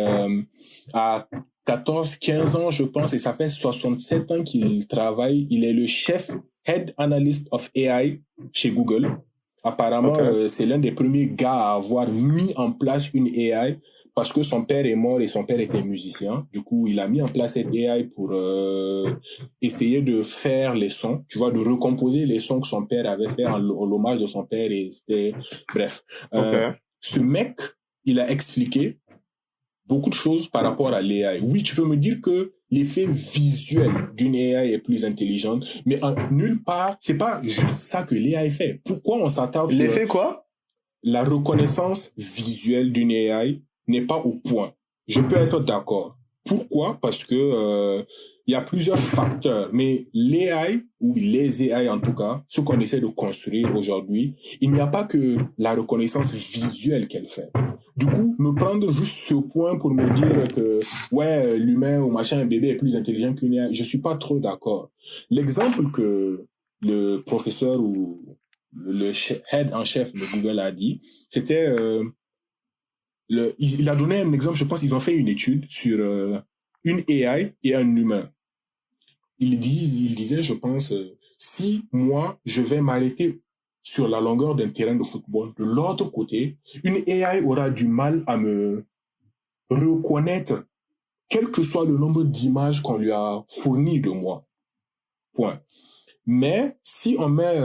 à 14, 15 ans, je pense, et ça fait 67 ans qu'il travaille. Il est le chef Head Analyst of AI chez Google. Apparemment, Ok. c'est l'un des premiers gars à avoir mis en place une AI parce que son père est mort et son père était musicien. Du coup, il a mis en place cette AI pour essayer de faire les sons, tu vois, de recomposer les sons que son père avait fait en l'hommage de son père. Et c'était... Bref. Ok. Ce mec, il a expliqué beaucoup de choses par rapport à l'AI. Oui, tu peux me dire que l'effet visuel d'une AI est plus intelligente, mais en nulle part, c'est pas juste ça que l'AI fait. Pourquoi on s'attarde sur L'effet quoi? la reconnaissance visuelle d'une AI n'est pas au point. Je peux être d'accord. Pourquoi? Parce que il y a plusieurs facteurs, mais l'AI, ou les AI en tout cas, ce qu'on essaie de construire aujourd'hui, il n'y a pas que la reconnaissance visuelle qu'elle fait. Du coup, me prendre juste ce point pour me dire que, ouais, l'humain ou machin, un bébé est plus intelligent qu'une AI, je suis pas trop d'accord. L'exemple que le professeur ou le head en chef de Google a dit, c'était, il a donné un exemple, je pense qu'ils ont fait une étude sur une AI et un humain. Il disait, je pense, si moi, je vais m'arrêter sur la longueur d'un terrain de football, de l'autre côté, une AI aura du mal à me reconnaître, quel que soit le nombre d'images qu'on lui a fournies de moi. Point. Mais si on met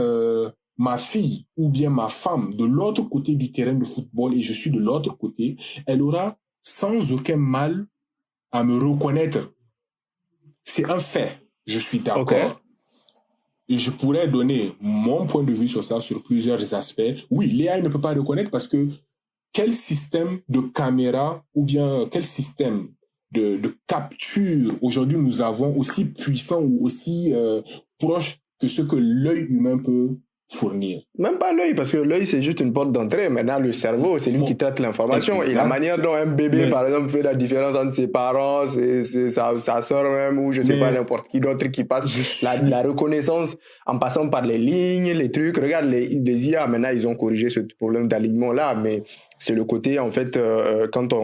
ma fille ou bien ma femme de l'autre côté du terrain de football et je suis de l'autre côté, elle aura sans aucun mal à me reconnaître. C'est un fait. Je suis Ok. d'accord. Et je pourrais donner mon point de vue sur ça, sur plusieurs aspects. Oui, l'AI ne peut pas reconnaître parce que quel système de caméra ou bien quel système de capture aujourd'hui nous avons aussi puissant ou aussi proche que ce que l'œil humain peut fournir. Même pas l'œil, parce que l'œil, c'est juste une porte d'entrée. Maintenant, le cerveau, c'est lui qui traite l'information. Et la manière Exact. dont un bébé, Mais, par exemple, fait la différence entre ses parents, sa soeur même, ou je sais pas, mais n'importe qui d'autre qui passe, je la suis... reconnaissance en passant par les lignes, les trucs. Regarde, les IA, maintenant, ils ont corrigé ce problème d'alignement-là, mais c'est le côté, en fait,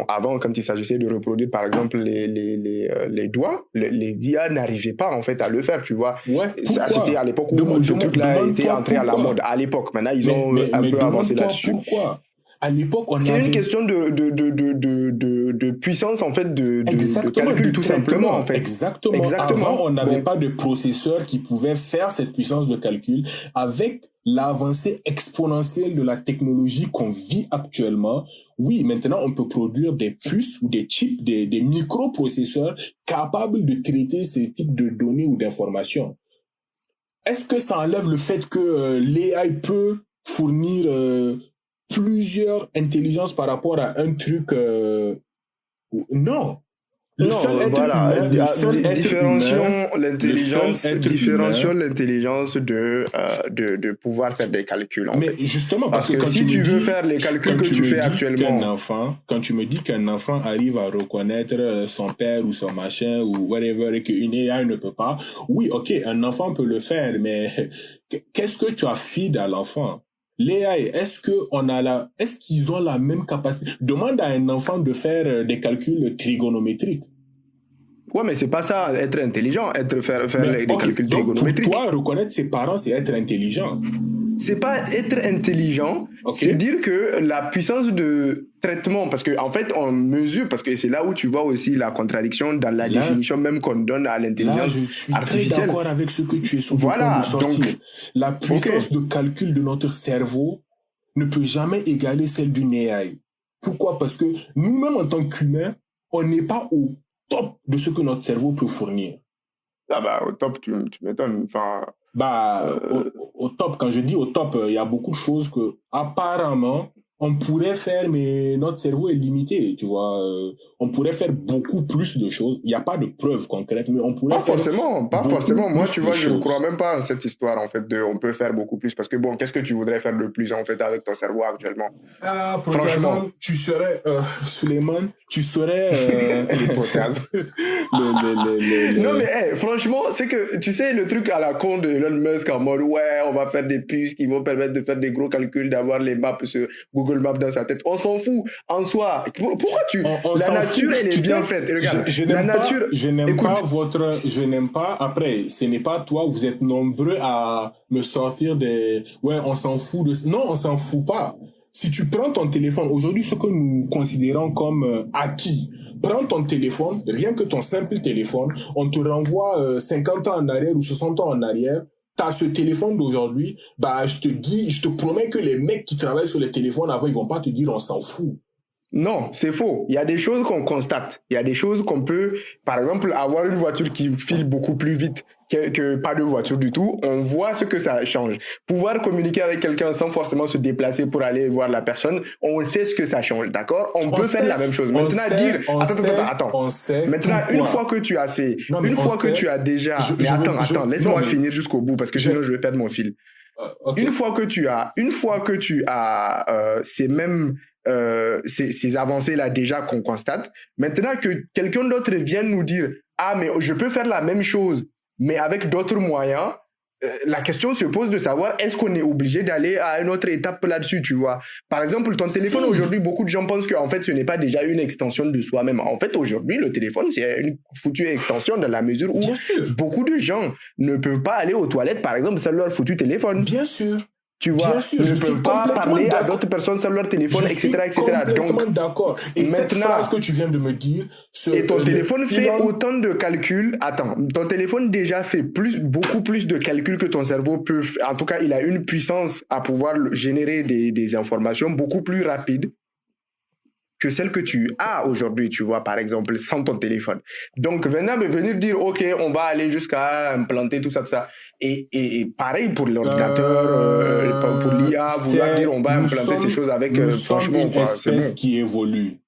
avant, quand il s'agissait de reproduire, par exemple, les doigts, les IA n'arrivaient pas, en fait, à le faire, tu vois. Ouais, Ça, c'était à pourquoi? l'époque où ce truc-là était Demande-toi entré à la mode, pourquoi. à l'époque. Maintenant, ils ont un Mais peu avancé demande-toi là-dessus. pourquoi. À l'époque, on C'est une avait question de puissance, en fait, de exactement calcul, de tout simplement, en traitement. fait. Exactement. Avant, Exactement. on n'avait Donc, pas de processeur qui pouvait faire cette puissance de calcul. Avec l'avancée exponentielle de la technologie qu'on vit actuellement, oui, maintenant, on peut produire des puces ou des chips, des microprocesseurs capables de traiter ce type de données ou d'informations. Est-ce que ça enlève le fait que l'AI peut fournir plusieurs intelligences par rapport à un truc non. Le seul non, être voilà. humain, le seul être humain, le seul être Différencions humain. l'intelligence de pouvoir faire des calculs, en Mais fait. justement, parce Parce que que si tu veux faire les calculs quand que tu tu me fais dis qu'un actuellement, enfant, quand tu me dis qu'un enfant arrive à reconnaître son père ou son machin ou whatever et qu'une AI ne peut pas, oui, ok, un enfant peut le faire, mais qu'est-ce que tu as feed à l'enfant? L'AI, est-ce qu'ils ont la même capacité? Demande à un enfant de faire des calculs trigonométriques. ouais, mais c'est pas ça, être intelligent, faire Mais des ok, calculs donc pour trigonométriques. toi, reconnaître ses parents, c'est être intelligent. C'est pas être intelligent, Ok? c'est dire que la puissance de traitement, parce qu'en fait, on mesure, parce que c'est là où tu vois aussi la contradiction dans la Là, définition même qu'on donne à là, l'intelligence je suis très artificielle. d'accord avec ce que tu es sur le point de Voilà, sortir. donc, La ok. puissance de calcul de notre cerveau ne peut jamais égaler celle d'une AI. Pourquoi? Parce que nous-mêmes, en tant qu'humains, on n'est pas au top de ce que notre cerveau peut fournir. Ah bah, au top, tu m'étonnes. Enfin, Bah, euh, au top, quand je dis au top, il y a beaucoup de choses que, apparemment, on pourrait faire, mais notre cerveau est limité, tu vois. On pourrait faire beaucoup plus de choses. Il n'y a pas de preuves concrètes, mais on pourrait pas faire forcément, pas beaucoup forcément. Moi, plus tu de vois, je ne crois choses. même pas à cette histoire, en fait, on peut faire beaucoup plus. Parce que bon, qu'est-ce que tu voudrais faire de plus, en fait, avec ton cerveau actuellement? Ah, pour Franchement. exemple, tu serais, Suleiman, tu serais L'hypothèse. Non, mais hey, franchement, c'est que, tu sais, le truc à la con de Elon Musk en mode, ouais, on va faire des puces qui vont permettre de faire des gros calculs, d'avoir les maps sur Google Google Maps dans sa tête. On s'en fout. En soi, pourquoi la nature, elle est bien faite. Regarde, la nature... Je n'aime pas, après, ce n'est pas toi, vous êtes nombreux à me sortir des... Ouais, on s'en fout de... Non, on s'en fout pas. Si tu prends ton téléphone, aujourd'hui, ce que nous considérons comme acquis, prends ton téléphone, rien que ton simple téléphone, on te renvoie 50 ans en arrière ou 60 ans en arrière, t'as ce téléphone d'aujourd'hui, bah, je te promets que les mecs qui travaillent sur les téléphones avant, ils vont pas te dire on s'en fout. Non, c'est faux. Il y a des choses qu'on constate. Il y a des choses qu'on peut, par exemple, avoir une voiture qui file beaucoup plus vite que pas de voiture du tout. On voit ce que ça change. Pouvoir communiquer avec quelqu'un sans forcément se déplacer pour aller voir la personne, on sait ce que ça change, d'accord? On peut faire la même chose. Maintenant, attends. Maintenant, une fois que tu as tu as déjà, laisse-moi finir jusqu'au bout parce que sinon je vais perdre mon fil. Okay. Une fois que tu as ces avancées-là déjà qu'on constate, maintenant que quelqu'un d'autre vienne nous dire « Ah, mais je peux faire la même chose, mais avec d'autres moyens », la question se pose de savoir est-ce qu'on est obligé d'aller à une autre étape là-dessus, tu vois. Par exemple, ton téléphone, aujourd'hui, beaucoup de gens pensent qu'en fait, ce n'est pas déjà une extension de soi-même. En fait, aujourd'hui, le téléphone, c'est une foutue extension dans la mesure où beaucoup de gens ne peuvent pas aller aux toilettes, par exemple, sans leur foutu téléphone. Bien sûr. Tu vois, ne peuvent pas parler à d'autres personnes sur leur téléphone, etc. Donc, d'accord. Et maintenant, cette phrase que tu viens de me dire... Et ton téléphone fait autant de calculs... Attends, ton téléphone déjà fait beaucoup plus de calculs que ton cerveau peut... En tout cas, il a une puissance à pouvoir générer des informations beaucoup plus rapides que celle que tu as aujourd'hui, tu vois, par exemple, sans ton téléphone. Donc, maintenant, venir dire, OK, on va aller jusqu'à implanter tout ça. Et pareil pour l'ordinateur, pour l'IA, vouloir dire, on va implanter ces choses avec, franchement, quoi, c'est bon. Qui évolue.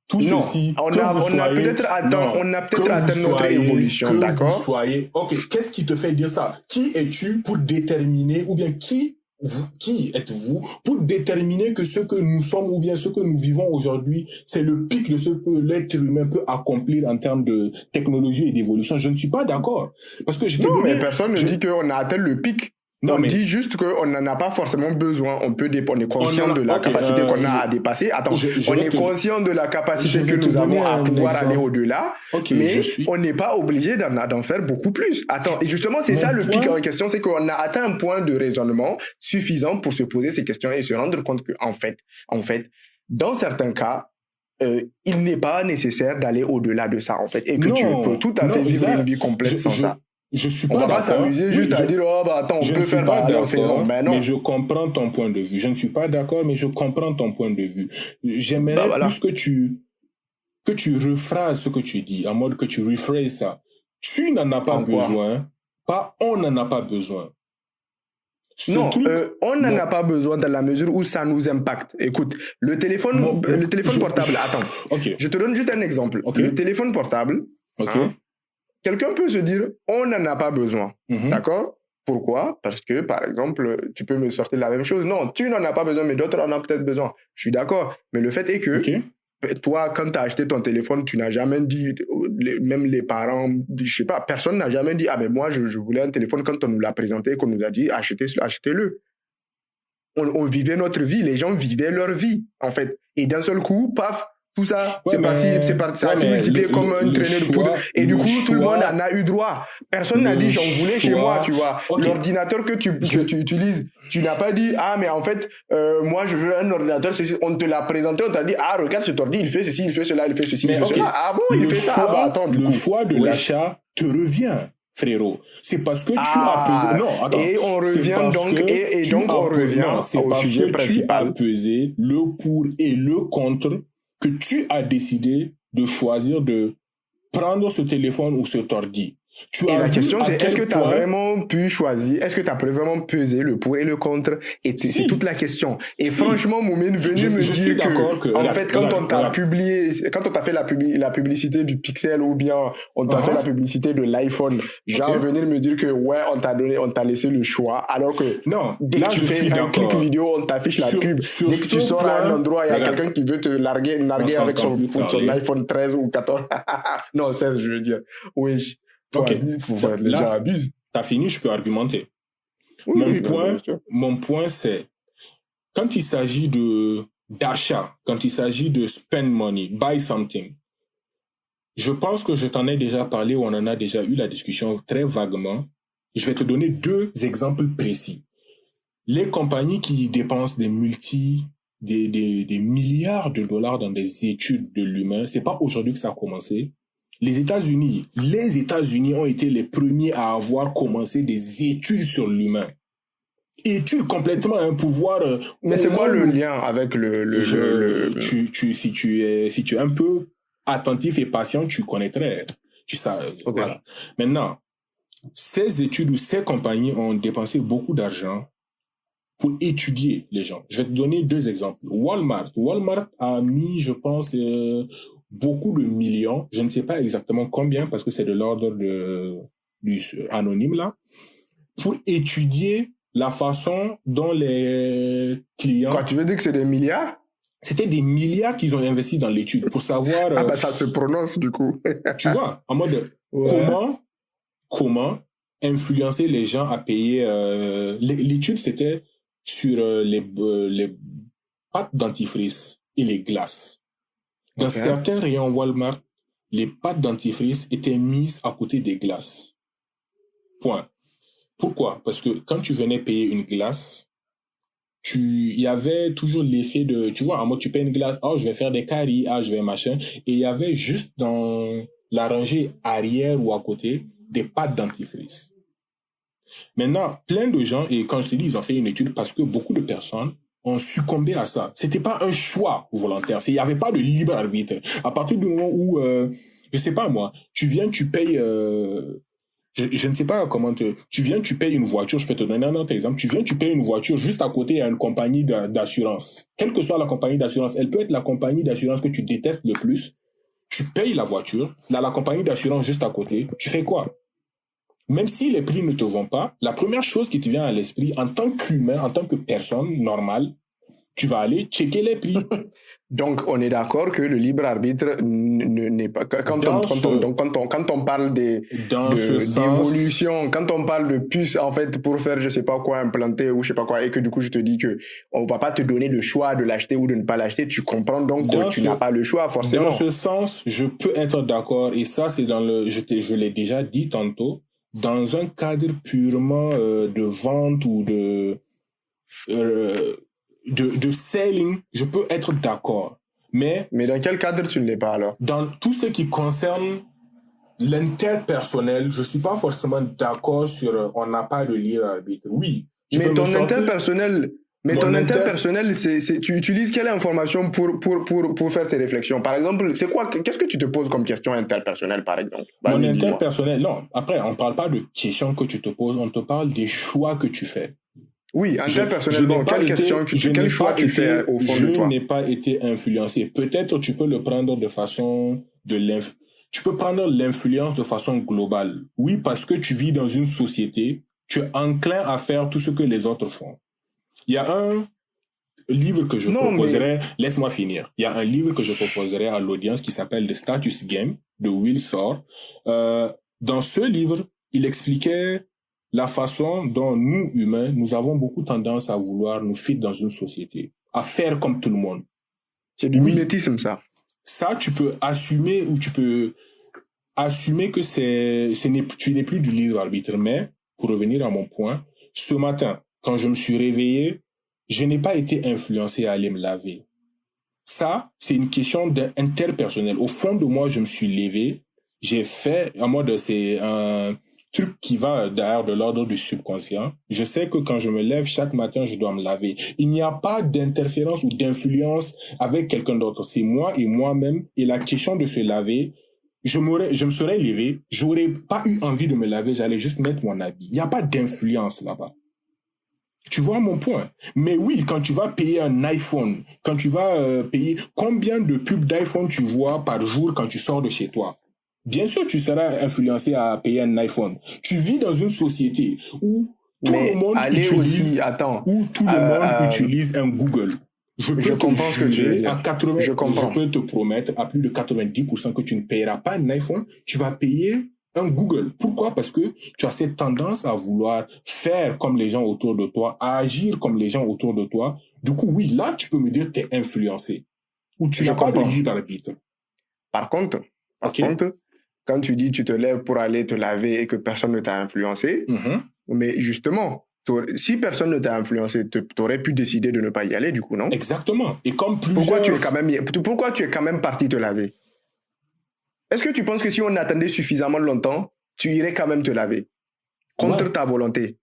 Tout non, ceci, on a peut-être atteint notre évolution, d'accord? OK, qu'est-ce qui te fait dire ça? Qui es-tu pour déterminer, ou bien qui êtes-vous pour déterminer que ce que nous sommes ou bien ce que nous vivons aujourd'hui, c'est le pic de ce que l'être humain peut accomplir en termes de technologie et d'évolution? Je ne suis pas d'accord. Parce que mais personne ne dit qu'on a atteint le pic. On dit juste qu'on n'en a pas forcément besoin. On est conscient de la capacité qu'on a à dépasser. Attends, on est conscient de la capacité que nous avons à pouvoir aller au-delà, mais on n'est pas obligé d'en faire beaucoup plus. Attends, et justement, c'est ça le pic en question, c'est qu'on a atteint un point de raisonnement suffisant pour se poser ces questions et se rendre compte que, en fait, dans certains cas, il n'est pas nécessaire d'aller au-delà de ça, en fait, et que tu peux tout à fait vivre une vie complète sans ça. Je suis pas d'accord. On va pas s'amuser juste à dire attends, on peut faire d'accord, mais je comprends ton point de vue. Je ne suis pas d'accord, mais je comprends ton point de vue. J'aimerais plus que tu rephrases ce que tu dis, en mode que tu rephrases ça. Tu n'en as pas besoin, pas on n'en a pas besoin. On n'en a pas besoin dans la mesure où ça nous impacte. Écoute, le téléphone portable, attends. Je te donne juste un exemple. Le téléphone portable, quelqu'un peut se dire, on n'en a pas besoin. D'accord? Pourquoi? Parce que, par exemple, tu peux me sortir la même chose. Non, tu n'en as pas besoin, mais d'autres en ont peut-être besoin. Je suis d'accord. Mais le fait est que, toi, quand tu as acheté ton téléphone, tu n'as jamais dit, même les parents, je sais pas, personne n'a jamais dit, mais moi, je voulais un téléphone quand on nous l'a présenté, qu'on nous a dit, achetez-le. On vivait notre vie, les gens vivaient leur vie, en fait. Et d'un seul coup, paf, tout ça, ça s'est multiplié comme une traînée de poudre. Et du coup, tout le monde en a eu droit. Personne n'a dit, j'en voulais chez moi, tu vois. L'ordinateur que tu utilises, tu n'as pas dit, mais en fait, moi, je veux un ordinateur, on te l'a présenté, on t'a dit, regarde cet ordi, il fait ceci, il fait cela, il fait ceci, il fait cela. Ah bon, il fait ça. Attends, le choix de l'achat te revient. Frérot, c'est parce que tu as pesé. Non, attends. Et on revient donc, on revient au sujet principal. Tu as pesé le pour et le contre que tu as décidé de choisir de prendre ce téléphone ou ce ordi. La question, c'est est-ce que tu as vraiment pu choisir, est-ce que tu as vraiment pesé le pour et le contre? Et c'est toute la question. Et franchement, Moumine, venu me dire que, en fait, quand on t'a fait la publicité du Pixel ou bien on t'a fait la publicité de l'iPhone, genre venir me dire que on t'a laissé le choix, alors que dès que tu fais un clic vidéo, on t'affiche la pub. Dès que tu sors à un endroit, il y a quelqu'un qui veut te narguer avec son iPhone 13 ou 14. Non, 16, je veux dire. Oui. Les gens abusent. T'as fini, je peux argumenter. Mon point, c'est quand il s'agit d'achat, quand il s'agit de spend money, buy something, je pense que je t'en ai déjà parlé ou on en a déjà eu la discussion très vaguement. Je vais te donner 2 exemples précis. Les compagnies qui dépensent des milliards de dollars dans des études de l'humain, c'est pas aujourd'hui que ça a commencé. Les États-Unis ont été les premiers à avoir commencé des études sur l'humain. Études complètement un pouvoir. Mais c'est quoi le lien avec si tu es un peu attentif et patient, tu connaîtrais. Okay. Voilà. Maintenant, ces études ou ces compagnies ont dépensé beaucoup d'argent pour étudier les gens. Je vais te donner 2 exemples. Walmart a mis, je pense, beaucoup de millions. Je ne sais pas exactement combien parce que c'est de l'ordre du anonyme là, pour étudier la façon dont les clients... Quoi, tu veux dire que c'est des milliards? C'était des milliards qu'ils ont investis dans l'étude pour savoir... Ah bah ça se prononce du coup. Tu vois, en mode comment influencer les gens à payer... l'étude, c'était sur les pâtes dentifrice et les glaces. Dans certains rayons Walmart, les pâtes dentifrice étaient mises à côté des glaces. Point. Pourquoi? Parce que quand tu venais payer une glace, il y avait toujours l'effet de, tu vois, en mode tu payes une glace, je vais faire des caries, je vais machin, et il y avait juste dans la rangée arrière ou à côté des pâtes dentifrice. Maintenant, plein de gens, et quand je te dis, ils ont fait une étude parce que beaucoup de personnes ont succombé à ça. C'était pas un choix volontaire, il y avait pas de libre arbitre. À partir du moment où, je sais pas moi, tu viens, tu payes... Je ne sais pas comment tu viens, tu payes une voiture, je peux te donner un autre exemple. Tu viens, tu payes une voiture, juste à côté, il y a une compagnie d'assurance. Quelle que soit la compagnie d'assurance, elle peut être la compagnie d'assurance que tu détestes le plus. Tu payes la voiture, dans la compagnie d'assurance juste à côté, tu fais quoi? Même si les prix ne te vont pas, la première chose qui te vient à l'esprit, en tant qu'humain, en tant que personne normale, tu vas aller checker les prix. Donc, on est d'accord que le libre arbitre n'est pas... Quand on parle d'évolution, quand on parle de puce, en fait, pour faire, je sais pas quoi, implanter ou je sais pas quoi, et que du coup, je te dis que on va pas te donner le choix de l'acheter ou de ne pas l'acheter, tu comprends donc que tu n'as pas le choix, forcément. Dans ce sens, je peux être d'accord, et ça, c'est je l'ai déjà dit tantôt, dans un cadre purement de vente ou de selling, je peux être d'accord. Mais dans quel cadre tu ne l'es pas alors? Dans tout ce qui concerne l'interpersonnel, je suis pas forcément d'accord sur on n'a pas de libre arbitre. Oui. Mais ton interpersonnel, tu utilises quelle information pour faire tes réflexions? Par exemple, c'est quoi? Qu'est-ce que tu te poses comme question interpersonnelle, par exemple? Mon interpersonnel, non. Après, on parle pas de questions que tu te poses, on te parle des choix que tu fais. Oui, interpersonnellement, quel choix tu fais au fond de toi? Je n'ai pas été influencé. Peut-être tu peux le prendre de façon tu peux prendre l'influence de façon globale. Oui, parce que tu vis dans une société, tu es enclin à faire tout ce que les autres font. Il y a un livre que je proposerais, laisse-moi finir. Il y a un livre que je proposerais à l'audience qui s'appelle The Status Game de Will Sorr. Dans ce livre, il expliquait la façon dont nous, humains, nous avons beaucoup tendance à vouloir nous fit dans une société, à faire comme tout le monde. C'est du mimétisme, ça. Ça, tu peux assumer ou tu peux assumer que tu n'es plus du libre arbitre. Mais, pour revenir à mon point, ce matin, quand je me suis réveillé, je n'ai pas été influencé à aller me laver. Ça, c'est une question interpersonnelle. Au fond de moi, je me suis levé, j'ai fait, en mode, c'est un truc qui va derrière de l'ordre du subconscient. Je sais que quand je me lève chaque matin, je dois me laver. Il n'y a pas d'interférence ou d'influence avec quelqu'un d'autre. C'est moi et moi-même. Et la question de se laver, je me serais levé, j'aurais pas eu envie de me laver, j'allais juste mettre mon habit. Il n'y a pas d'influence là-bas. Tu vois mon point? Mais oui, quand tu vas payer un iPhone, quand tu vas payer, combien de pubs d'iPhone tu vois par jour quand tu sors de chez toi? Bien sûr, tu seras influencé à payer un iPhone. Tu vis dans une société où tout le monde utilise un Google. Je comprends ce que tu veux dire. Je peux te promettre à plus de 90% que tu ne payeras pas un iPhone, tu vas payer un Google. Pourquoi? Parce que tu as cette tendance à vouloir faire comme les gens autour de toi, à agir comme les gens autour de toi, Du coup, oui, là, tu peux me dire que tu es influencé. Ou tu Je n'as pas de comprends. libre arbitre. Par contre, OK? quand tu dis tu te lèves pour aller te laver et que personne ne t'a influencé, Mhm. mais justement, si personne ne t'a influencé, tu aurais pu décider de ne pas y aller, du coup, non? Exactement. Et comme Pourquoi plusieurs... pourquoi tu es quand même parti te laver? Est-ce que tu penses que si on attendait suffisamment longtemps, tu irais quand même te laver? Contre Non, ta volonté?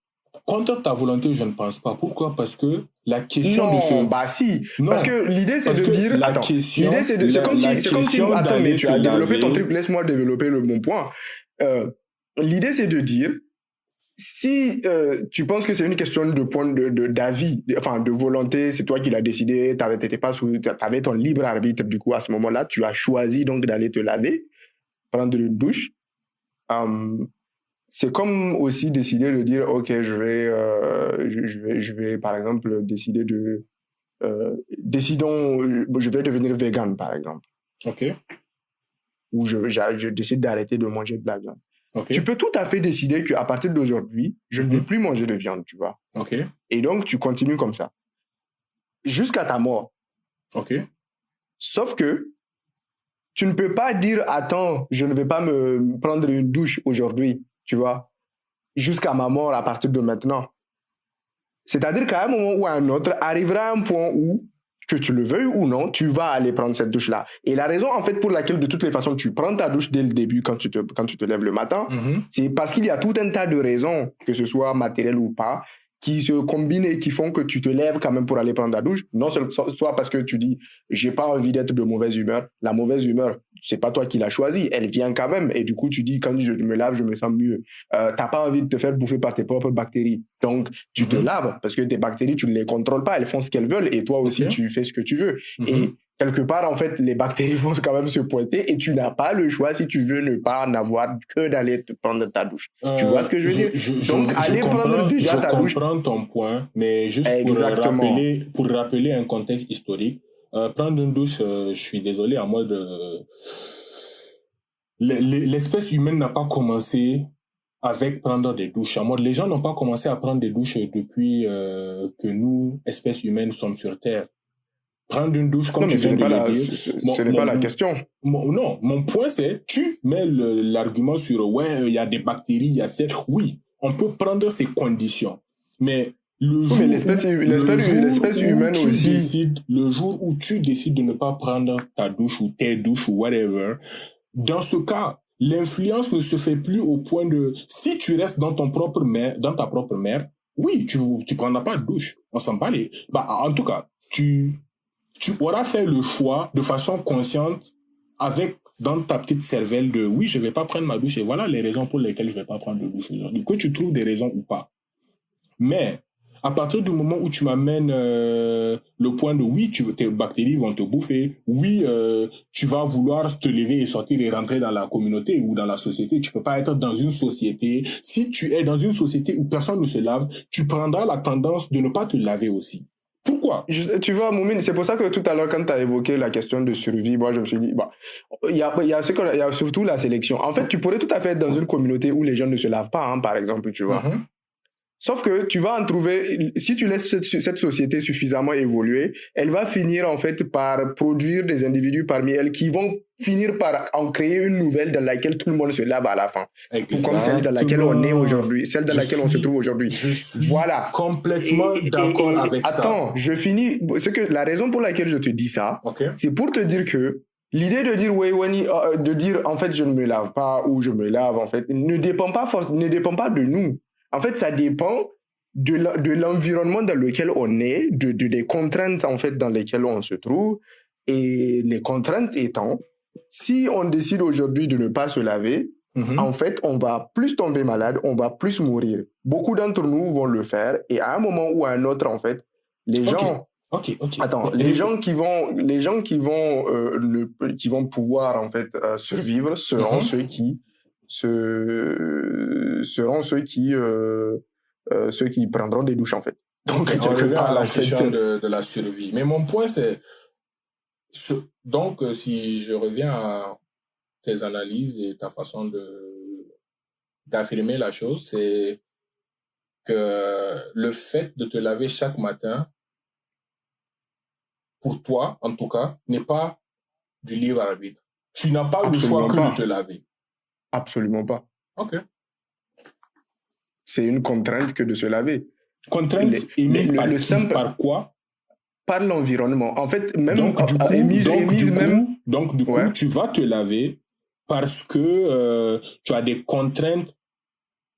contre ta volonté, je ne pense pas. Pourquoi? Parce que la question de Non, ce... bah si. Parce Non, que l'idée c'est parce de que dire, attends, l'idée la c'est comme si, question attends, mais d'aller tu se as développé ton laver... truc, laisse-moi développer mon point. Euh, L'idée c'est de dire, si tu penses que c'est une question de point d'avis, enfin de volonté, c'est toi qui l'as décidé, t'avais ton libre arbitre, du coup à ce moment-là, tu as choisi donc d'aller te laver, prendre une douche. Euh, c'est comme aussi décider de dire, ok, je vais par exemple décider décidons, je vais devenir vegan par exemple, OK, ou je décide d'arrêter de manger de la viande. Tu OK, peux tout à fait décider qu'à partir d'aujourd'hui, je ne vais mhm, plus manger de viande, tu vois. OK, Et donc, tu continues comme ça, jusqu'à ta mort. OK. Sauf que tu ne peux pas dire, attends, je ne vais pas me prendre une douche aujourd'hui, tu vois, jusqu'à ma mort à partir de maintenant. C'est-à-dire qu'à un moment ou à un autre, arrivera un point où, que tu le veuilles ou non, tu vas aller prendre cette douche-là. Et la raison, en fait, pour laquelle, de toutes les façons, tu prends ta douche dès le début, quand tu te lèves le matin, Mhm. c'est parce qu'il y a tout un tas de raisons, que ce soit matériel ou pas, qui se combinent et qui font que tu te lèves quand même pour aller prendre la douche. Non seulement, soit parce que tu dis, j'ai pas envie d'être de mauvaise humeur. La mauvaise humeur, c'est pas toi qui l'as choisie, elle vient quand même. Et du coup, tu dis, quand je me lave, je me sens mieux. T'as pas envie de te faire bouffer par tes propres bactéries. Donc, tu te Mhm. laves parce que tes bactéries, tu ne les contrôles pas, elles font ce qu'elles veulent et toi aussi, OK. tu fais ce que tu veux. Mhm. Et quelque part, en fait, les bactéries vont quand même se pointer et tu n'as pas le choix si tu veux ne pas en avoir que d'aller te prendre ta douche. Tu vois ce que je veux dire? Donc, aller prendre déjà Je ta douche. comprends ton point, mais juste Exactement. pour rappeler un contexte historique, prendre une douche, je suis désolé, en mode, l'espèce humaine n'a pas commencé avec prendre des douches. En mode, les gens n'ont pas commencé à prendre des douches depuis que nous, espèces humaines, sommes sur Terre. Prendre une douche, comme Non, tu mais viens de le dire, ce n'est pas la question. non, mon point c'est, tu mets l'argument sur, ouais, il y a des bactéries, il y a cette, oui, on peut prendre ces conditions, mais Oui, mais l'espèce humaine aussi. le jour où tu décides de ne pas prendre ta douche ou tes douches ou whatever, dans ce cas, l'influence ne se fait plus au point de, si tu restes dans ta propre mère, oui, tu prendras pas de douche. On s'en parle. Bah, en tout cas, tu auras fait le choix de façon consciente avec dans ta petite cervelle de oui, je vais pas prendre ma douche et voilà les raisons pour lesquelles je vais pas prendre de douche aujourd'hui. Que tu trouves des raisons ou pas. Mais à partir du moment où tu m'amènes le point de oui, tes bactéries vont te bouffer, oui, tu vas vouloir te lever et sortir et rentrer dans la communauté ou dans la société. Tu peux pas être dans une société. Si tu es dans une société où personne ne se lave, tu prendras la tendance de ne pas te laver aussi. Pourquoi? Tu vois, Moumine, c'est pour ça que tout à l'heure, quand tu as évoqué la question de survie, moi, je me suis dit, bah, il y a surtout la sélection. En fait, tu pourrais tout à fait être dans une communauté où les gens ne se lavent pas, hein, par exemple, tu vois. Mhm. Sauf que tu vas en trouver, si tu laisses cette société suffisamment évoluer, elle va finir en fait par produire des individus parmi elles qui vont finir par en créer une nouvelle dans laquelle tout le monde se lave à la fin. Tout comme celle dans laquelle on est Exactement. aujourd'hui, celle dans laquelle on se trouve aujourd'hui. Je suis Voilà. complètement d'accord Et avec ça. attends, je finis. La raison pour laquelle je te dis ça, OK? c'est pour te dire que l'idée de dire ouais, de dire en fait je ne me lave pas ou je me lave en fait ne dépend pas de nous. En fait, ça dépend de l'environnement dans lequel on est, des contraintes en fait dans lesquelles on se trouve. Et les contraintes étant, si on décide aujourd'hui de ne pas se laver, en Mhm. fait, on va plus tomber malade, on va plus mourir. Beaucoup d'entre nous vont le faire et à un moment ou à un autre, en fait, les OK. gens, OK, OK. attends, Mais qui vont pouvoir en fait survivre Mhm. seront ceux qui prendront des douches en fait. OK, Donc on quelque revient à part la en fait, question de la survie. Mais mon point, c'est... Donc, si je reviens à tes analyses et ta façon d'affirmer la chose, c'est que le fait de te laver chaque matin pour toi, en tout cas, n'est pas du libre arbitre. Tu n'as pas le choix Absolument que pas. de te laver. Absolument pas. OK. C'est une contrainte que de se laver. Contrainte émise par qui? simple, Par quoi? par l'environnement. En fait, même Donc, du coup, Ouais. tu vas te laver parce que tu as des contraintes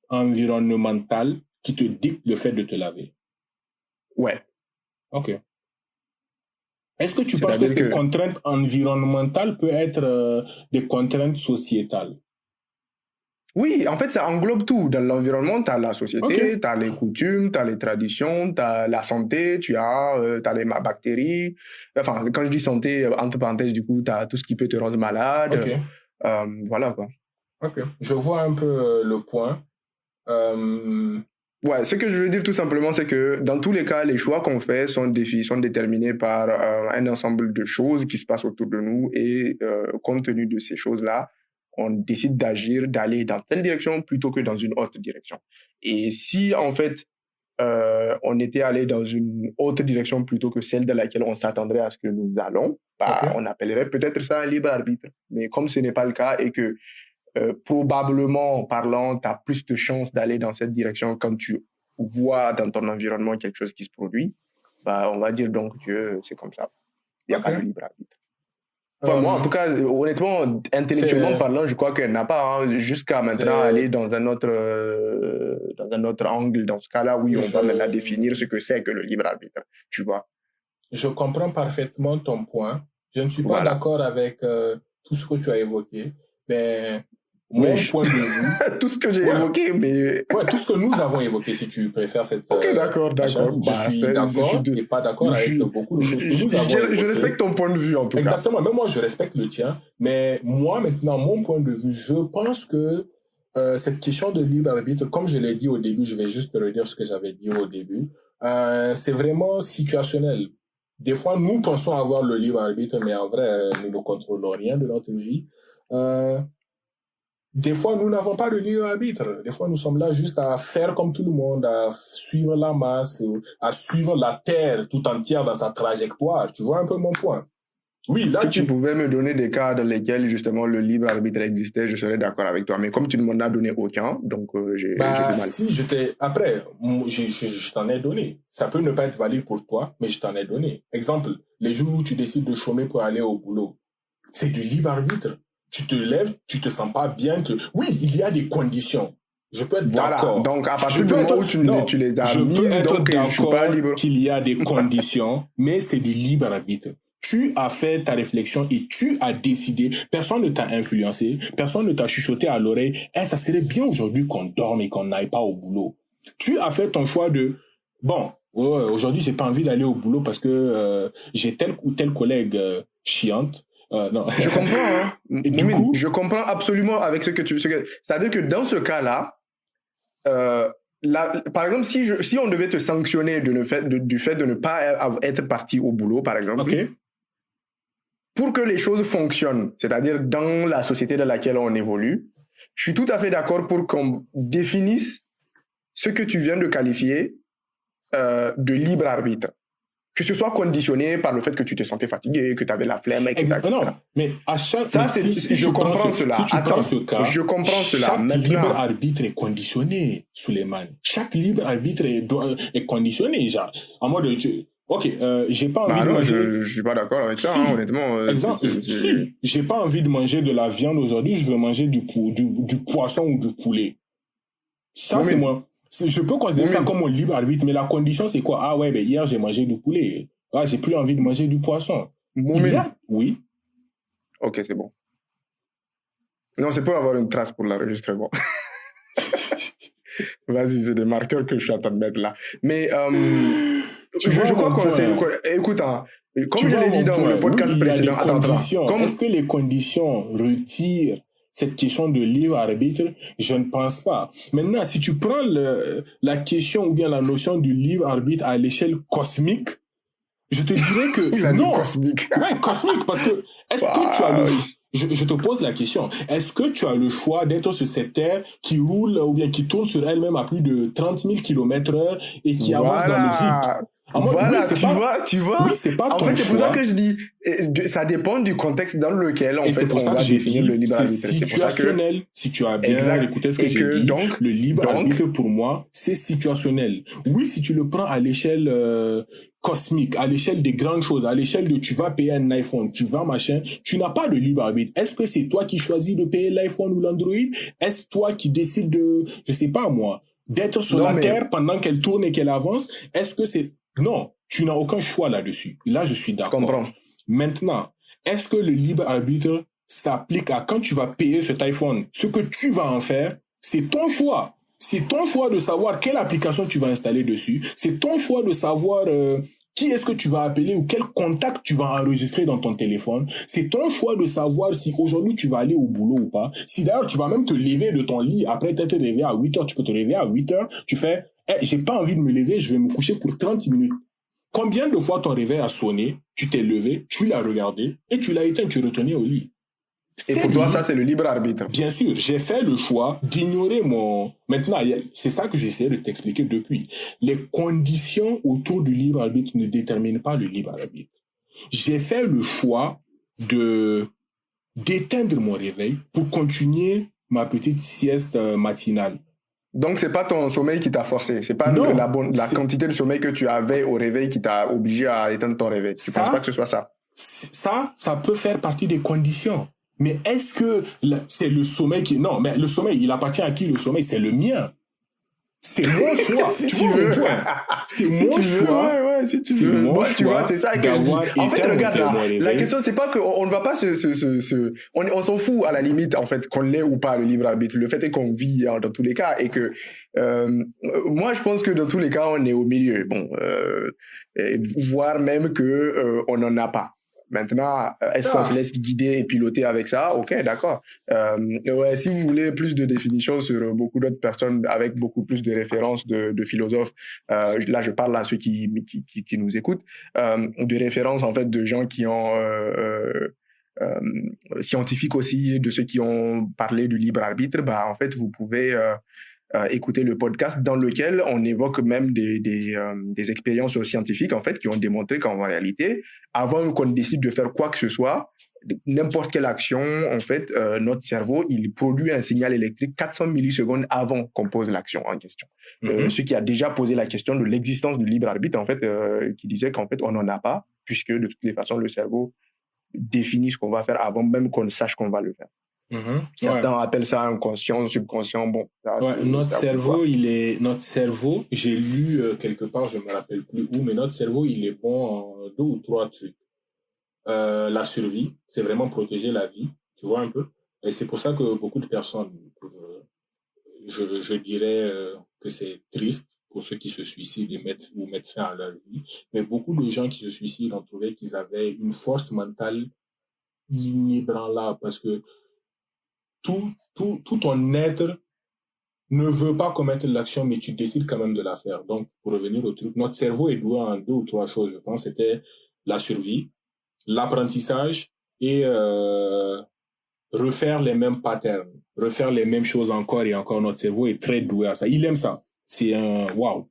environnementales qui te dictent le fait de te laver. Ouais. OK. Est-ce que tu penses que ces contraintes environnementales peuvent être des contraintes sociétales? Oui, en fait, ça englobe tout. Dans l'environnement, tu as la société, tu as les coutumes, tu as les traditions, tu as la santé, tu as les bactéries. Enfin, quand je dis santé, entre parenthèses, du coup, tu as tout ce qui peut te rendre malade. OK. Voilà, quoi. OK. Je vois un peu le point. Ouais, ce que je veux dire tout simplement, c'est que dans tous les cas, les choix qu'on fait sont déterminés par un ensemble de choses qui se passent autour de nous et compte tenu de ces choses-là, on décide d'agir, d'aller dans telle direction plutôt que dans une autre direction. Et si, en fait, on était allé dans une autre direction plutôt que celle dans laquelle on s'attendrait à ce que nous allons, on appellerait peut-être ça un libre arbitre. Mais comme ce n'est pas le cas et que probablement parlant, tu as plus de chances d'aller dans cette direction quand tu vois dans ton environnement quelque chose qui se produit, on va dire donc que c'est comme ça. Il n'y a pas de libre arbitre. Enfin, moi, en tout cas, honnêtement, intellectuellement parlant, je crois qu'elle n'a pas. Hein, jusqu'à maintenant, aller dans un autre angle. Dans ce cas-là, oui, on va maintenant définir ce que c'est que le libre arbitre. Tu vois. Je comprends parfaitement ton point. Je ne suis pas d'accord avec tout ce que tu as évoqué. Mais mon point de vue... tout ce que j'ai évoqué, mais... Ouais, tout ce que nous avons évoqué, si tu préfères cette... Ok, d'accord. Je suis d'accord et pas d'accord avec beaucoup de choses que nous avons évoquées. Je respecte ton point de vue, en tout cas. Exactement. Même moi, je respecte le tien. Mais moi, maintenant, mon point de vue, je pense que cette question de libre arbitre, comme je l'ai dit au début, je vais juste te redire ce que j'avais dit au début, c'est vraiment situationnel. Des fois, nous pensons avoir le libre arbitre, mais en vrai, nous ne contrôlons rien de notre vie. Des fois, nous n'avons pas de libre arbitre. Des fois, nous sommes là juste à faire comme tout le monde, à suivre la masse, à suivre la Terre tout entière dans sa trajectoire. Tu vois un peu mon point? Oui, là, si tu pouvais me donner des cas dans lesquels, justement, le libre arbitre existait, je serais d'accord avec toi. Mais comme tu ne m'en as donné aucun, donc j'ai du mal. Si, Après, je t'en ai donné. Ça peut ne pas être valide pour toi, mais je t'en ai donné. Exemple, les jours où tu décides de chômer pour aller au boulot, c'est du libre arbitre. Tu te lèves, tu te sens pas bien. Oui, il y a des conditions. Je peux être d'accord. Donc, à partir du moment où tu les as mises, donc je suis pas libre. Qu'il y a des conditions, mais c'est du libre arbitre. Tu as fait ta réflexion et tu as décidé. Personne ne t'a influencé. Personne ne t'a chuchoté à l'oreille. Ça serait bien aujourd'hui qu'on dorme et qu'on n'aille pas au boulot. Tu as fait ton choix de, aujourd'hui, j'ai pas envie d'aller au boulot parce que j'ai tel ou tel collègue chiante. Non. Je comprends, hein. Et du coup, je comprends absolument avec ce que tu... C'est-à-dire que dans ce cas-là, par exemple, si on devait te sanctionner du fait de ne pas être parti au boulot, par exemple, pour que les choses fonctionnent, c'est-à-dire dans la société dans laquelle on évolue, je suis tout à fait d'accord pour qu'on définisse ce que tu viens de qualifier de libre arbitre. Que ce soit conditionné par le fait que tu te sentais fatigué, que tu avais la flemme, etc. Non, mais à chaque... je comprends cela. Je comprends cela. Chaque libre arbitre est conditionné, Souleymane. Chaque libre arbitre est conditionné, genre. En mode... j'ai pas envie de manger... Je suis pas d'accord avec ça, hein, honnêtement. Exemple, j'ai pas envie de manger de la viande aujourd'hui, je veux manger du poisson ou du poulet. Ça, c'est moi. Je peux considérer ça comme un libre arbitre, mais la condition, c'est quoi? Ah ouais, hier, j'ai mangé du poulet. Ah, j'ai plus envie de manger du poisson. Oui. Ok, c'est bon. Non, c'est pour avoir une trace pour l'enregistrement. Vas-y, c'est des marqueurs que je suis en train de mettre là. Mais je crois qu'on sait... Écoute, hein, comme je l'ai dit dans le podcast précédent... Est-ce que les conditions retirent cette question de libre arbitre? Je ne pense pas. Maintenant, si tu prends la question ou bien la notion du libre arbitre à l'échelle cosmique, je te dirais que Il a dit cosmique. Ouais, cosmique, parce que est-ce que tu as je te pose la question. Est-ce que tu as le choix d'être sur cette terre qui roule ou bien qui tourne sur elle-même à plus de 30 000 km/h et qui avance dans le vide? Voilà, tu vois. Oui, c'est pas en ton fait, c'est pour ça choix. que je dis, ça dépend du contexte dans lequel, en Et c'est fait, pour on ça va que j'ai définir dit, le libre c'est arbitre. C'est pour ça que, situationnel. Si tu as bien exact. écouté ce que Et j'ai que, dit, donc, le libre arbitre, pour moi, c'est situationnel. Oui, si tu le prends à l'échelle cosmique, à l'échelle des grandes choses, à l'échelle de tu vas payer un iPhone, tu vas machin, tu n'as pas de libre arbitre. Est-ce que c'est toi qui choisis de payer l'iPhone ou l'Android? Est-ce toi qui décides de, je sais pas moi, d'être sur non, la mais, Terre pendant qu'elle tourne et qu'elle avance? Est-ce que c'est... Non, tu n'as aucun choix là-dessus. Là, je suis je d'accord. comprends. Maintenant, est-ce que le libre arbitre s'applique à quand tu vas payer cet iPhone? Ce que tu vas en faire, c'est ton choix. C'est ton choix de savoir quelle application tu vas installer dessus. C'est ton choix de savoir qui est-ce que tu vas appeler ou quel contact tu vas enregistrer dans ton téléphone. C'est ton choix de savoir si aujourd'hui tu vas aller au boulot ou pas. Si d'ailleurs tu vas même te lever de ton lit après t'être réveillé à 8 heures, tu peux te réveiller à 8 heures, tu fais j'ai pas envie de me lever, je vais me coucher pour 30 minutes. Combien de fois ton réveil a sonné, tu t'es levé, tu l'as regardé et tu l'as éteint, tu es retourné au lit. Et pour toi, ça, c'est le libre arbitre. Bien sûr, j'ai fait le choix d'ignorer mon... Maintenant, c'est ça que j'essaie de t'expliquer depuis. Les conditions autour du libre arbitre ne déterminent pas le libre arbitre. J'ai fait le choix d'éteindre mon réveil pour continuer ma petite sieste matinale. Donc, c'est pas ton sommeil qui t'a forcé. C'est pas Non, la quantité de sommeil que tu avais au réveil qui t'a obligé à éteindre ton réveil. Tu penses pas que ce soit ça? Ça peut faire partie des conditions. Mais est-ce que c'est le sommeil qui... Non, mais le sommeil, il appartient à qui? Le sommeil, c'est le mien. C'est mon choix. Si tu tu vois veux. mon point. C'est Si mon tu choix. veux, ouais, si tu C'est veux. mon Moi, choix tu vois, c'est ça que je dis. En fait, regarde là, la question, c'est pas qu'on ne va pas on s'en fout à la limite, en fait, qu'on l'ait ou pas le libre arbitre. Le fait est qu'on vit dans tous les cas et que moi, je pense que dans tous les cas, on est au milieu. Bon, voire même que on n'en a pas. Maintenant, est-ce qu'on se laisse guider et piloter avec ça? Ok, d'accord. Ouais, si vous voulez plus de définitions sur beaucoup d'autres personnes avec beaucoup plus de références de philosophes, là je parle à ceux qui nous écoutent, de références en fait de gens qui ont scientifiques aussi, de ceux qui ont parlé du libre arbitre. Bah en fait vous pouvez écouter le podcast dans lequel on évoque même des expériences scientifiques en fait qui ont démontré qu'en réalité, avant qu'on décide de faire quoi que ce soit, n'importe quelle action, en fait, notre cerveau, il produit un signal électrique 400 millisecondes avant qu'on pose l'action en question. Ce qui a déjà posé la question de l'existence du libre arbitre, en fait, qui disait qu'en fait, on n'en a pas, puisque de toutes les façons, le cerveau définit ce qu'on va faire avant même qu'on sache qu'on va le faire. Certains appellent ça inconscient, subconscient. Bon, ça, notre cerveau, j'ai lu quelque part, je me rappelle plus où, mais notre cerveau, il est bon en 2 ou 3 trucs. La survie, c'est vraiment protéger la vie, tu vois un peu. Et c'est pour ça que beaucoup de personnes, je dirais que c'est triste pour ceux qui se suicident et mettent fin à leur vie. Mais beaucoup de gens qui se suicident ont trouvé qu'ils avaient une force mentale inébranlable parce que tout ton être ne veut pas commettre l'action, mais tu décides quand même de la faire. Donc, pour revenir au truc, notre cerveau est doué en 2 ou 3 choses, je pense. C'était la survie, l'apprentissage et refaire les mêmes patterns, refaire les mêmes choses encore et encore. Notre cerveau est très doué à ça. Il aime ça. C'est un wow.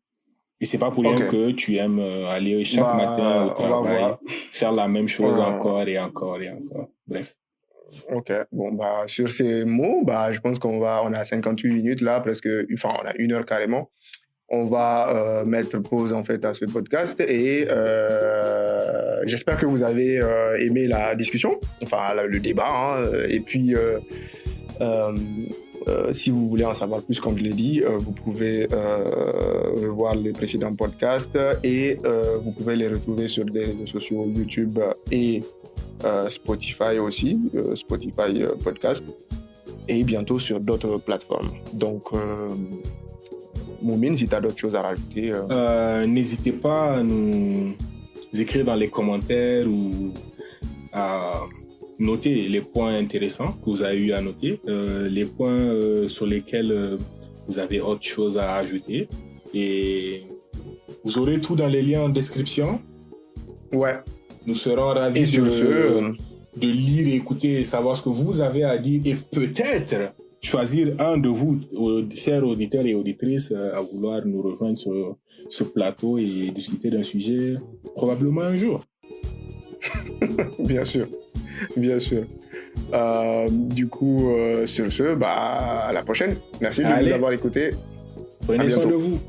Et c'est pas pour rien que tu aimes aller chaque matin au travail, faire la même chose encore et encore et encore. Bref. Ok, bon, bah, sur ces mots, bah, je pense on a 58 minutes là, presque, enfin, on a 1 heure carrément. On va mettre pause en fait à ce podcast et j'espère que vous avez aimé la discussion, enfin le débat, hein, et puis si vous voulez en savoir plus, comme je l'ai dit, vous pouvez voir les précédents podcasts et vous pouvez les retrouver sur des réseaux sociaux YouTube et Spotify aussi, Spotify Podcast, et bientôt sur d'autres plateformes. Donc, Moumine, si tu as d'autres choses à rajouter. N'hésitez pas à nous écrire dans les commentaires ou à noter les points intéressants que vous avez eu à noter, les points sur lesquels vous avez autre chose à ajouter. Et vous aurez tout dans les liens en description. Ouais. Nous serons ravis de lire, écouter et savoir ce que vous avez à dire et peut-être choisir un de vous, chers auditeurs et auditrices, à vouloir nous rejoindre ce plateau et discuter d'un sujet probablement un jour. Bien sûr, bien sûr. Du coup, sur ce, à la prochaine. Merci de nous avoir écoutés. Prenez soin de vous.